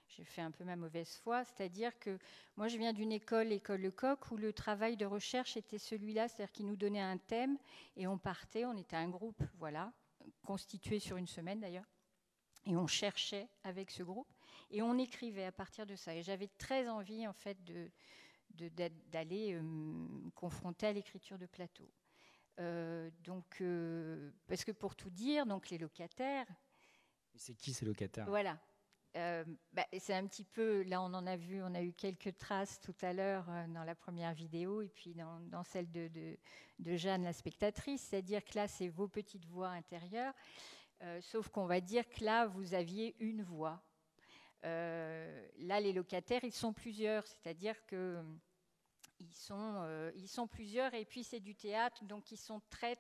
J'ai fait un peu ma mauvaise foi, c'est-à-dire que moi, je viens d'une école Lecoq, où le travail de recherche était celui-là, c'est-à-dire qu'il nous donnait un thème et on partait, on était un groupe, voilà, constitué sur une semaine d'ailleurs, et on cherchait avec ce groupe. Et on écrivait à partir de ça. Et j'avais très envie, en fait, d'aller me confronter à l'écriture de plateau. Parce que pour tout dire, donc les locataires... C'est qui ces locataires? Voilà. C'est un petit peu... Là, on a eu quelques traces tout à l'heure dans la première vidéo et puis dans celle de Jeanne, la spectatrice. C'est-à-dire que là, c'est vos petites voix intérieures. Sauf qu'on va dire que là, vous aviez une voix. Là, les locataires, ils sont plusieurs, c'est-à-dire que ils sont plusieurs, et puis c'est du théâtre, donc ils sont très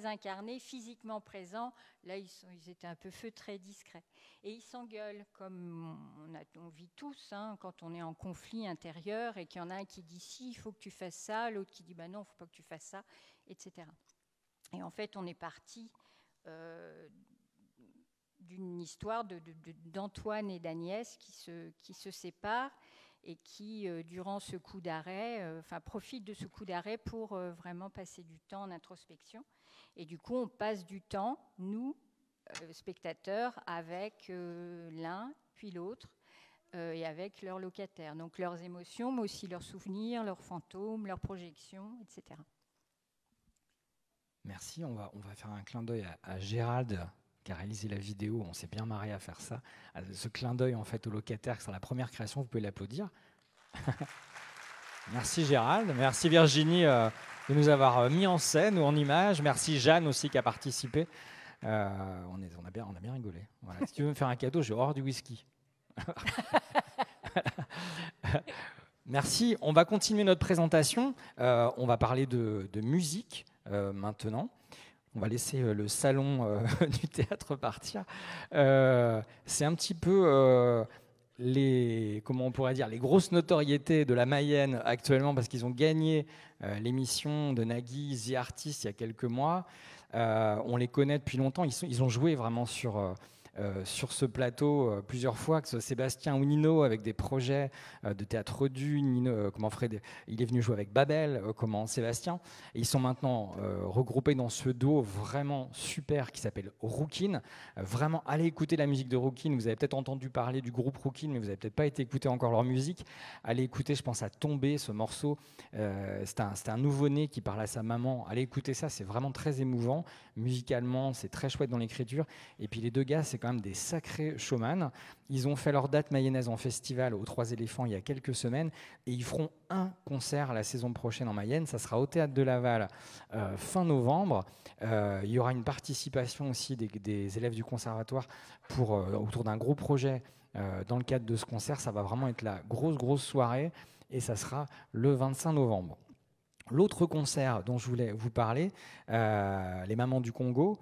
incarnés, physiquement présents. Là, ils étaient un peu feutrés, discrets. Et ils s'engueulent, comme on vit tous, hein, quand on est en conflit intérieur et qu'il y en a un qui dit si, il faut que tu fasses ça, l'autre qui dit bah non, il ne faut pas que tu fasses ça, etc. Et en fait, on est parti d'une histoire d'Antoine et d'Agnès qui se séparent et qui, durant ce coup d'arrêt, profitent de ce coup d'arrêt pour vraiment passer du temps en introspection. Et du coup, on passe du temps, nous, spectateurs, avec l'un, puis l'autre, et avec leurs locataires. Donc leurs émotions, mais aussi leurs souvenirs, leurs fantômes, leurs projections, etc. Merci. On va faire un clin d'œil à Gérald, qui a réalisé la vidéo. On s'est bien marré à faire ça. Ce clin d'œil en fait aux locataires, c'est la première création. Vous pouvez l'applaudir. Merci Gérald. Merci Virginie de nous avoir mis en scène ou en image. Merci Jeanne aussi qui a participé. On a bien rigolé. Voilà. Si tu veux me faire un cadeau, j'ai horreur du whisky. Merci. On va continuer notre présentation. On va parler de musique maintenant. On va laisser le salon du théâtre partir. C'est un petit peu comment on pourrait dire, les grosses notoriétés de la Mayenne actuellement, parce qu'ils ont gagné l'émission de Nagui, The Artist, il y a quelques mois. On les connaît depuis longtemps. Ils ont joué vraiment sur ce plateau plusieurs fois, que ce soit Sébastien ou Nino, avec des projets de théâtre redu. Nino, il est venu jouer avec Babel, Sébastien. Et ils sont maintenant regroupés dans ce duo vraiment super qui s'appelle Rookin. Vraiment, allez écouter la musique de Rookin. Vous avez peut-être entendu parler du groupe Rookin, mais vous n'avez peut-être pas été écouter encore leur musique. Allez écouter, je pense à Tomber, ce morceau. C'est un nouveau-né qui parle à sa maman. Allez écouter ça, c'est vraiment très émouvant. Musicalement, c'est très chouette dans l'écriture. Et puis les deux gars, c'est quand même des sacrés showman. Ils ont fait leur date mayonnaise en festival aux Trois Éléphants il y a quelques semaines et ils feront un concert la saison prochaine en Mayenne. Ça sera au Théâtre de Laval fin novembre. Il y aura une participation aussi des élèves du conservatoire autour d'un gros projet dans le cadre de ce concert. Ça va vraiment être la grosse soirée et ça sera le 25 novembre. L'autre concert dont je voulais vous parler, les Mamans du Congo,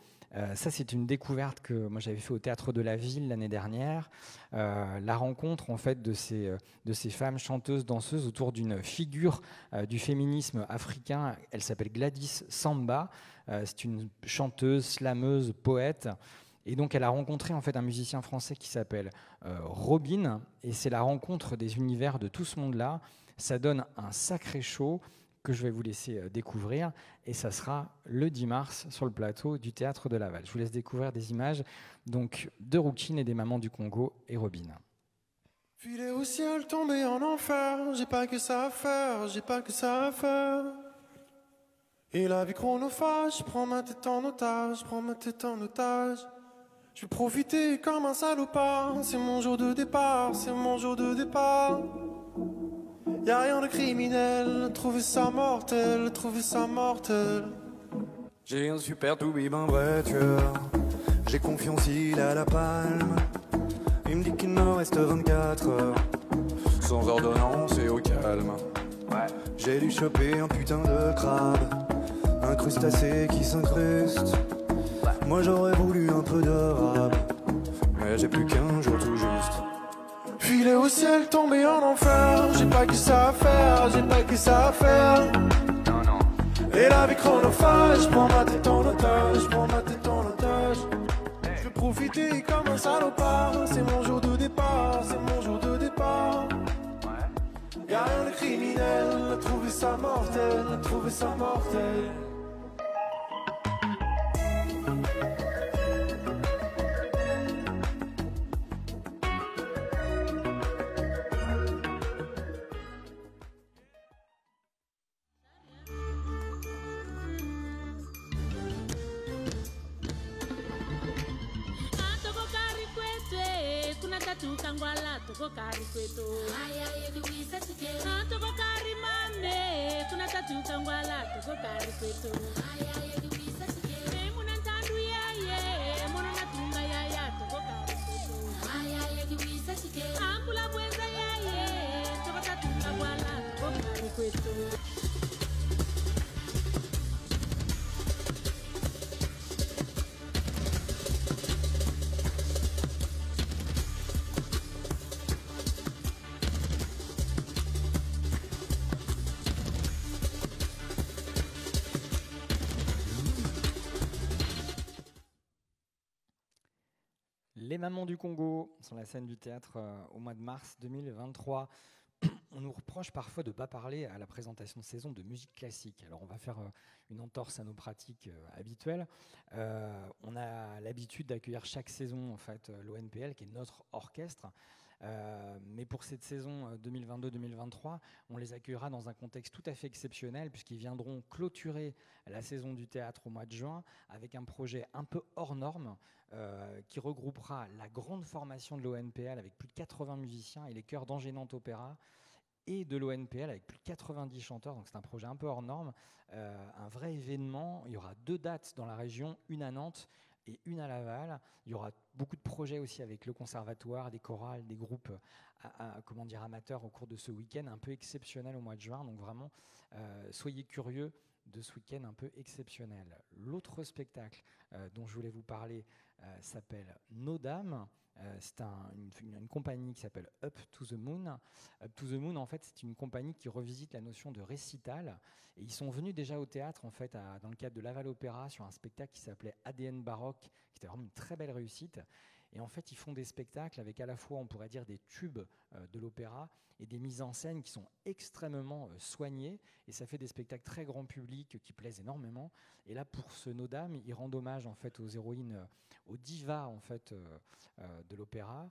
ça c'est une découverte que moi j'avais fait au Théâtre de la Ville l'année dernière. La rencontre en fait de ces femmes chanteuses, danseuses autour d'une figure du féminisme africain. Elle s'appelle Gladys Samba. C'est une chanteuse, slameuse, poète. Et donc elle a rencontré en fait un musicien français qui s'appelle Robin. Et c'est la rencontre des univers de tout ce monde-là. Ça donne un sacré show que je vais vous laisser découvrir, et ça sera le 10 mars sur le plateau du Théâtre de Laval. Je vous laisse découvrir des images donc de Rookin et des Mamans du Congo et Robin. Filer au ciel, tomber en enfer, j'ai pas que ça à faire, j'ai pas que ça à faire. Et la vie chronophage, prends ma tête en otage, prends ma tête en otage. Je vais profiter comme un salopard, c'est mon jour de départ, c'est mon jour de départ. Y'a rien de criminel, trouver ça mortel, trouver ça mortel. J'ai un super toubib, un vrai tueur. J'ai confiance, il a la palme. Il me dit qu'il me reste 24 heures. Sans ordonnance et au calme. J'ai dû choper un putain de crabe, un crustacé qui s'incruste. Moi j'aurais voulu un peu de rab, mais j'ai plus qu'un jour tout juste. Filer au ciel, tomber en enfer, j'ai pas que ça à faire, j'ai pas que ça à faire. Et la vie chronophage, prends ma tête en otage, prends ma tête en otage. Je vais profiter comme un salopard, c'est mon jour de départ, c'est mon jour de départ. Y'a rien de criminel, trouver ça mortel, trouver ça mortel. Tukangwala tukokari kwetu tukokari mame kuna tukangwala tukokari kwetu muna ntandu yaye muna natunga yaya tukokari kwetu kwetu. Les Mamans du Congo sur la scène du théâtre au mois de mars 2023. On nous reproche parfois de ne pas parler à la présentation de saison de musique classique. Alors on va faire une entorse à nos pratiques habituelles. On a l'habitude d'accueillir chaque saison en fait, l'ONPL qui est notre orchestre. Mais pour cette saison 2022-2023, on les accueillera dans un contexte tout à fait exceptionnel puisqu'ils viendront clôturer la saison du théâtre au mois de juin avec un projet un peu hors norme qui regroupera la grande formation de l'ONPL avec plus de 80 musiciens et les chœurs d'Angers Nantes Opéra et de l'ONPL avec plus de 90 chanteurs. Donc c'est un projet un peu hors norme, un vrai événement. Il y aura 2 dates dans la région, une à Nantes et une à Laval. Il y aura beaucoup de projets aussi avec le conservatoire, des chorales, des groupes comment dire, amateurs au cours de ce week-end un peu exceptionnel au mois de juin. Donc vraiment, soyez curieux de ce week-end un peu exceptionnel. L'autre spectacle dont je voulais vous parler s'appelle Nos Dames. C'est une compagnie qui s'appelle Up to the Moon. Up to the Moon, en fait, c'est une compagnie qui revisite la notion de récital. Et ils sont venus déjà au théâtre, en fait, dans le cadre de Laval Opéra, sur un spectacle qui s'appelait ADN Baroque, qui était vraiment une très belle réussite. Et en fait, ils font des spectacles avec à la fois, on pourrait dire, des tubes de l'opéra et des mises en scène qui sont extrêmement soignées. Et ça fait des spectacles très grand public qui plaisent énormément. Et là, pour ce Nos Dames, ils rendent hommage en fait aux héroïnes, aux divas en fait de l'opéra.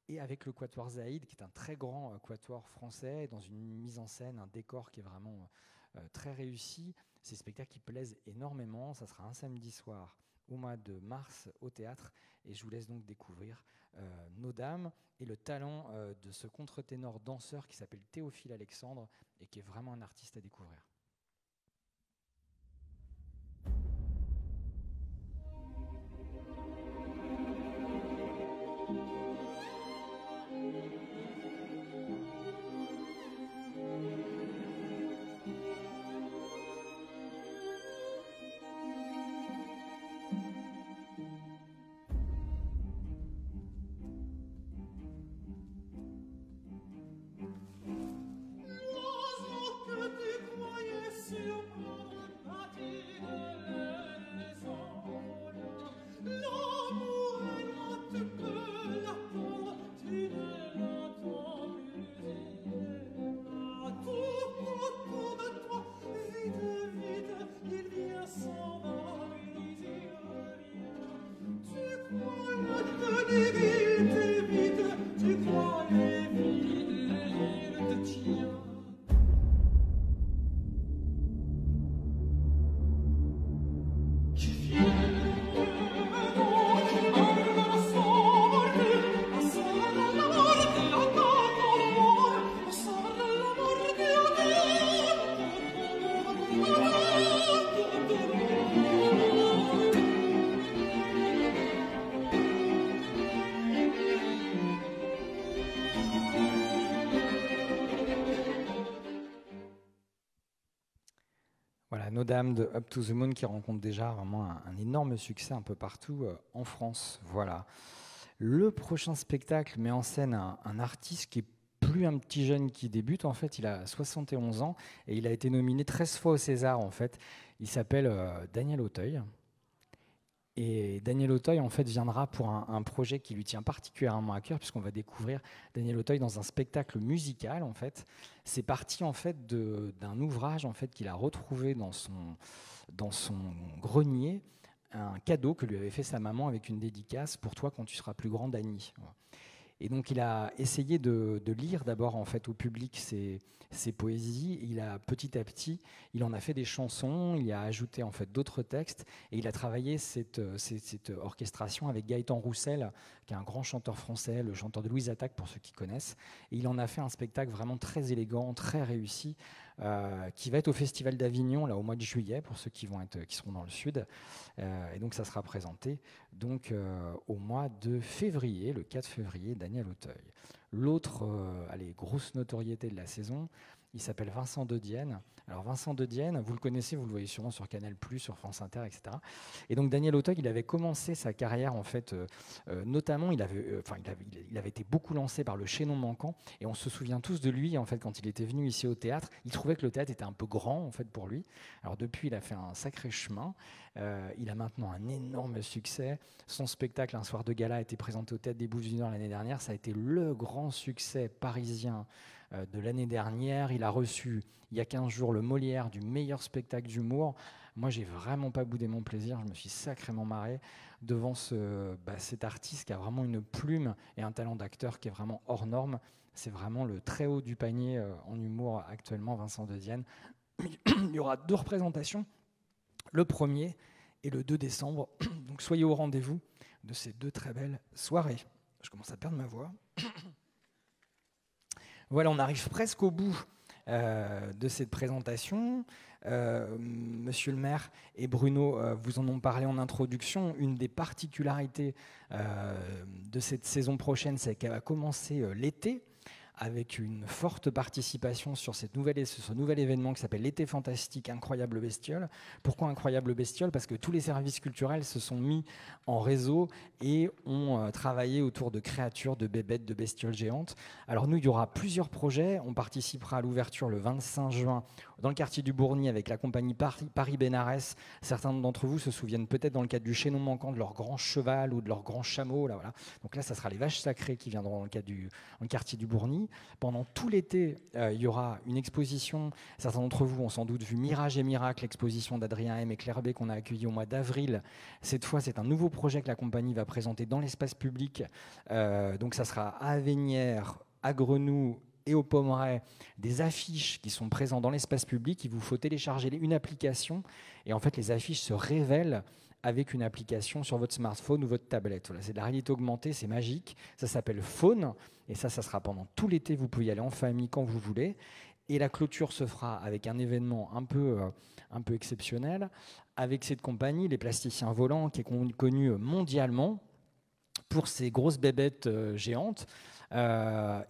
Et avec le Quatuor Zaïd, qui est un très grand quatuor français, dans une mise en scène, un décor qui est vraiment très réussi. Ces spectacles qui plaisent énormément. Ça sera un samedi soir au mois de mars au théâtre. Et je vous laisse donc découvrir Nos Dames et le talent de ce contre-ténor danseur qui s'appelle Théophile Alexandre et qui est vraiment un artiste à découvrir. Voilà, Nos Dames de Up to the Moon qui rencontre déjà vraiment un énorme succès un peu partout en France. Voilà. Le prochain spectacle met en scène un artiste qui est plus un petit jeune qui débute. En fait, il a 71 ans et il a été nominé 13 fois au César. En fait, il s'appelle Daniel Auteuil. Et Daniel Auteuil, en fait, viendra pour un projet qui lui tient particulièrement à cœur, puisqu'on va découvrir Daniel Auteuil dans un spectacle musical. En fait, c'est parti en fait d'un ouvrage en fait qu'il a retrouvé dans son grenier, un cadeau que lui avait fait sa maman avec une dédicace pour toi quand tu seras plus grand, Dany. Et donc il a essayé de lire d'abord en fait au public ses poésies. Il a petit à petit, il en a fait des chansons, il y a ajouté en fait d'autres textes et il a travaillé cette orchestration avec Gaëtan Roussel, qui est un grand chanteur français, le chanteur de Louise Attaque pour ceux qui connaissent. Et il en a fait un spectacle vraiment très élégant, très réussi, qui va être au Festival d'Avignon là au mois de juillet pour ceux qui seront dans le sud. Et donc ça sera présenté donc au mois de février, le 4 février, Daniel Auteuil. l'autre grosse notoriété de la saison. Il s'appelle Vincent De Dienne. Alors Vincent De Dienne, vous le connaissez, vous le voyez sûrement sur Canal+, sur France Inter, etc. Et donc Daniel Auteuil, il avait commencé sa carrière en fait, notamment, il avait été beaucoup lancé par Le Chaînon Manquant, et on se souvient tous de lui en fait quand il était venu ici au théâtre. Il trouvait que le théâtre était un peu grand en fait pour lui. Alors depuis, il a fait un sacré chemin. Il a maintenant un énorme succès. Son spectacle Un soir de gala a été présenté au Théâtre des Bouffes du Nord l'année dernière. Ça a été le grand succès parisien de l'année dernière. Il a reçu, il y a 15 jours, le Molière du meilleur spectacle d'humour. Moi, j'ai vraiment pas boudé mon plaisir. Je me suis sacrément marré devant cet artiste qui a vraiment une plume et un talent d'acteur qui est vraiment hors norme. C'est vraiment le très haut du panier en humour actuellement, Vincent De Dienne. Il y aura 2 représentations, le 1er et le 2 décembre. Donc soyez au rendez-vous de ces 2 très belles soirées. Je commence à perdre ma voix. Voilà, on arrive presque au bout de cette présentation. Monsieur le maire et Bruno vous en ont parlé en introduction. Une des particularités de cette saison prochaine, c'est qu'elle va commencer l'été, avec une forte participation sur ce nouvel événement qui s'appelle l'Été Fantastique Incroyable Bestiole. Pourquoi Incroyable Bestiole? Parce que tous les services culturels se sont mis en réseau et ont travaillé autour de créatures, de bébêtes, de bestioles géantes. Alors nous, il y aura plusieurs projets. On participera à l'ouverture le 25 juin dans le quartier du Bourgny avec la compagnie Paris-Bénarès. Certains d'entre vous se souviennent peut-être dans le cadre du Chaînon Manquant de leur grand cheval ou de leur grand chameau. Là, voilà. Donc là, ça sera les vaches sacrées qui viendront dans le quartier du Bourgny. Pendant tout l'été, il y aura une exposition. Certains d'entre vous ont sans doute vu Mirage et Miracle, l'exposition d'Adrien M et Claire B qu'on a accueillie au mois d'avril. Cette fois, c'est un nouveau projet que la compagnie va présenter dans l'espace public. Donc ça sera à Avenières, à Grenoux et au Pommeraye, des affiches qui sont présentes dans l'espace public. Il vous faut télécharger une application et en fait, les affiches se révèlent avec une application sur votre smartphone ou votre tablette. Voilà, c'est de la réalité augmentée, c'est magique. Ça s'appelle Faune, et ça sera pendant tout l'été. Vous pouvez y aller en famille quand vous voulez. Et la clôture se fera avec un événement un peu exceptionnel, avec cette compagnie, les Plasticiens Volants, qui est connue mondialement pour ces grosses bébêtes géantes.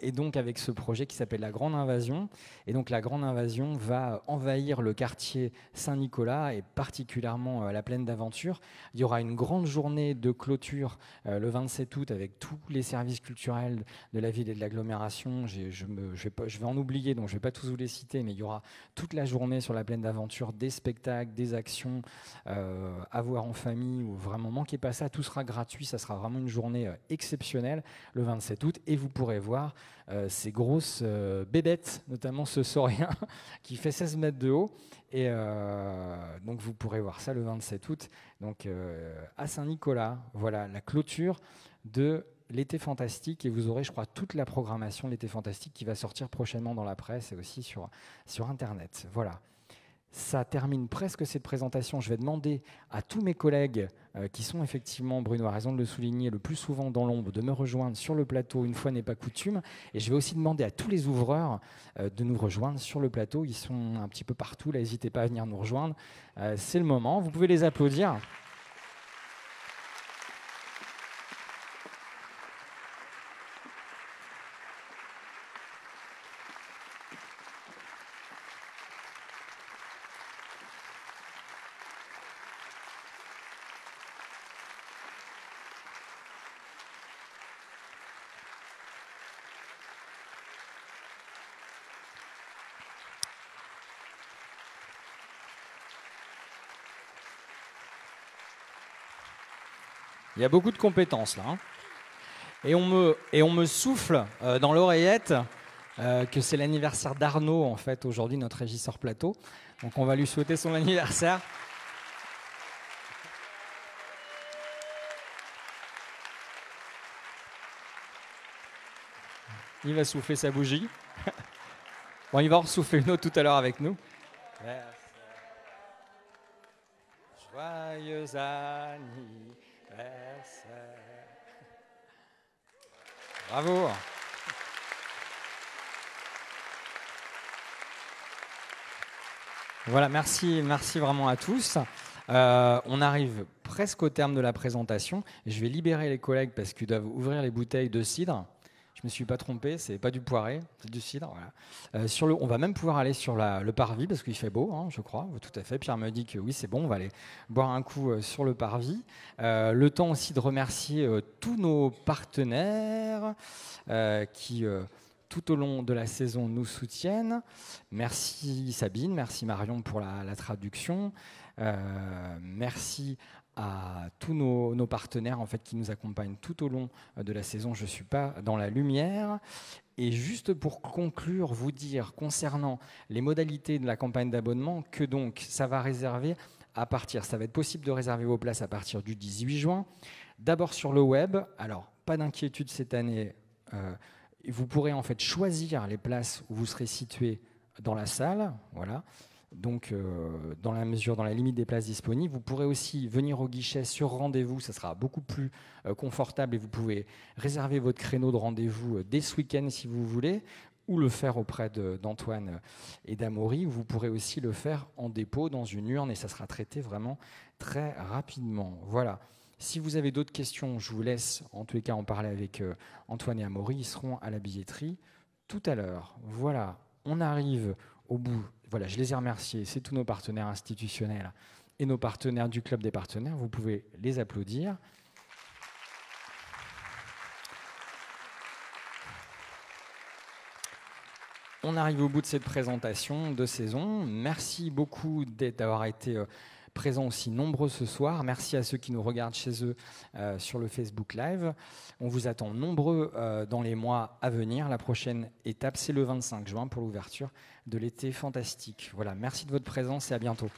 Et donc avec ce projet qui s'appelle La Grande Invasion. Et donc la Grande Invasion va envahir le quartier Saint-Nicolas et particulièrement la Plaine d'Aventure. Il y aura une grande journée de clôture le 27 août avec tous les services culturels de la ville et de l'agglomération. Je vais en oublier, donc je ne vais pas tous vous les citer, mais il y aura toute la journée sur la Plaine d'Aventure, des spectacles, des actions à voir en famille, ou vraiment manquez pas ça, tout sera gratuit, ça sera vraiment une journée exceptionnelle le 27 août. Et vous pourrez voir ces grosses bébêtes, notamment ce saurien qui fait 16 mètres de haut. Et donc vous pourrez voir ça le 27 août donc, à Saint-Nicolas. Voilà la clôture de l'Été Fantastique. Et vous aurez, je crois, toute la programmation de l'Été Fantastique qui va sortir prochainement dans la presse et aussi sur Internet. Voilà. Ça termine presque cette présentation. Je vais demander à tous mes collègues qui sont effectivement, Bruno a raison de le souligner, le plus souvent dans l'ombre, de me rejoindre sur le plateau, une fois n'est pas coutume. Et je vais aussi demander à tous les ouvreurs de nous rejoindre sur le plateau. Ils sont un petit peu partout, là, n'hésitez pas à venir nous rejoindre. C'est le moment, vous pouvez les applaudir. Il y a beaucoup de compétences là. Hein. Et on me souffle dans l'oreillette que c'est l'anniversaire d'Arnaud, en fait, aujourd'hui, notre régisseur plateau. Donc on va lui souhaiter son anniversaire. Il va souffler sa bougie. Bon, il va en souffler une autre tout à l'heure avec nous. Joyeux anniversaire. Bravo. Voilà, merci vraiment à tous. On arrive presque au terme de la présentation. Je vais libérer les collègues parce qu'ils doivent ouvrir les bouteilles de cidre. Je me suis pas trompé, c'est pas du poiré, c'est du cidre. Voilà. On va même pouvoir aller sur le parvis parce qu'il fait beau, hein, je crois. Tout à fait. Pierre me dit que oui, c'est bon. On va aller boire un coup sur le parvis. Le temps aussi de remercier tous nos partenaires qui tout au long de la saison nous soutiennent. Merci Sabine, merci Marion pour la traduction. Merci à tous nos partenaires en fait, qui nous accompagnent tout au long de la saison. Je ne suis pas dans la lumière. Et juste pour conclure, vous dire concernant les modalités de la campagne d'abonnement que donc ça va réserver ça va être possible de réserver vos places à partir du 18 juin. D'abord sur le web. Alors, pas d'inquiétude cette année. Vous pourrez en fait choisir les places où vous serez situé dans la salle. Voilà. Donc, dans la limite des places disponibles, vous pourrez aussi venir au guichet sur rendez-vous. Ça sera beaucoup plus confortable et vous pouvez réserver votre créneau de rendez-vous dès ce week-end si vous voulez, ou le faire auprès d'Antoine et d'Amaury. Vous pourrez aussi le faire en dépôt dans une urne et ça sera traité vraiment très rapidement. Voilà. Si vous avez d'autres questions, je vous laisse en tous les cas en parler avec Antoine et Amaury. Ils seront à la billetterie tout à l'heure. Voilà, on arrive au bout. Voilà, je les ai remerciés. C'est tous nos partenaires institutionnels et nos partenaires du Club des partenaires. Vous pouvez les applaudir. On arrive au bout de cette présentation de saison. Merci beaucoup d'avoir été présents aussi nombreux ce soir. Merci à ceux qui nous regardent chez eux sur le Facebook Live. On vous attend nombreux dans les mois à venir. La prochaine étape, c'est le 25 juin pour l'ouverture de l'été fantastique. Voilà, merci de votre présence et à bientôt.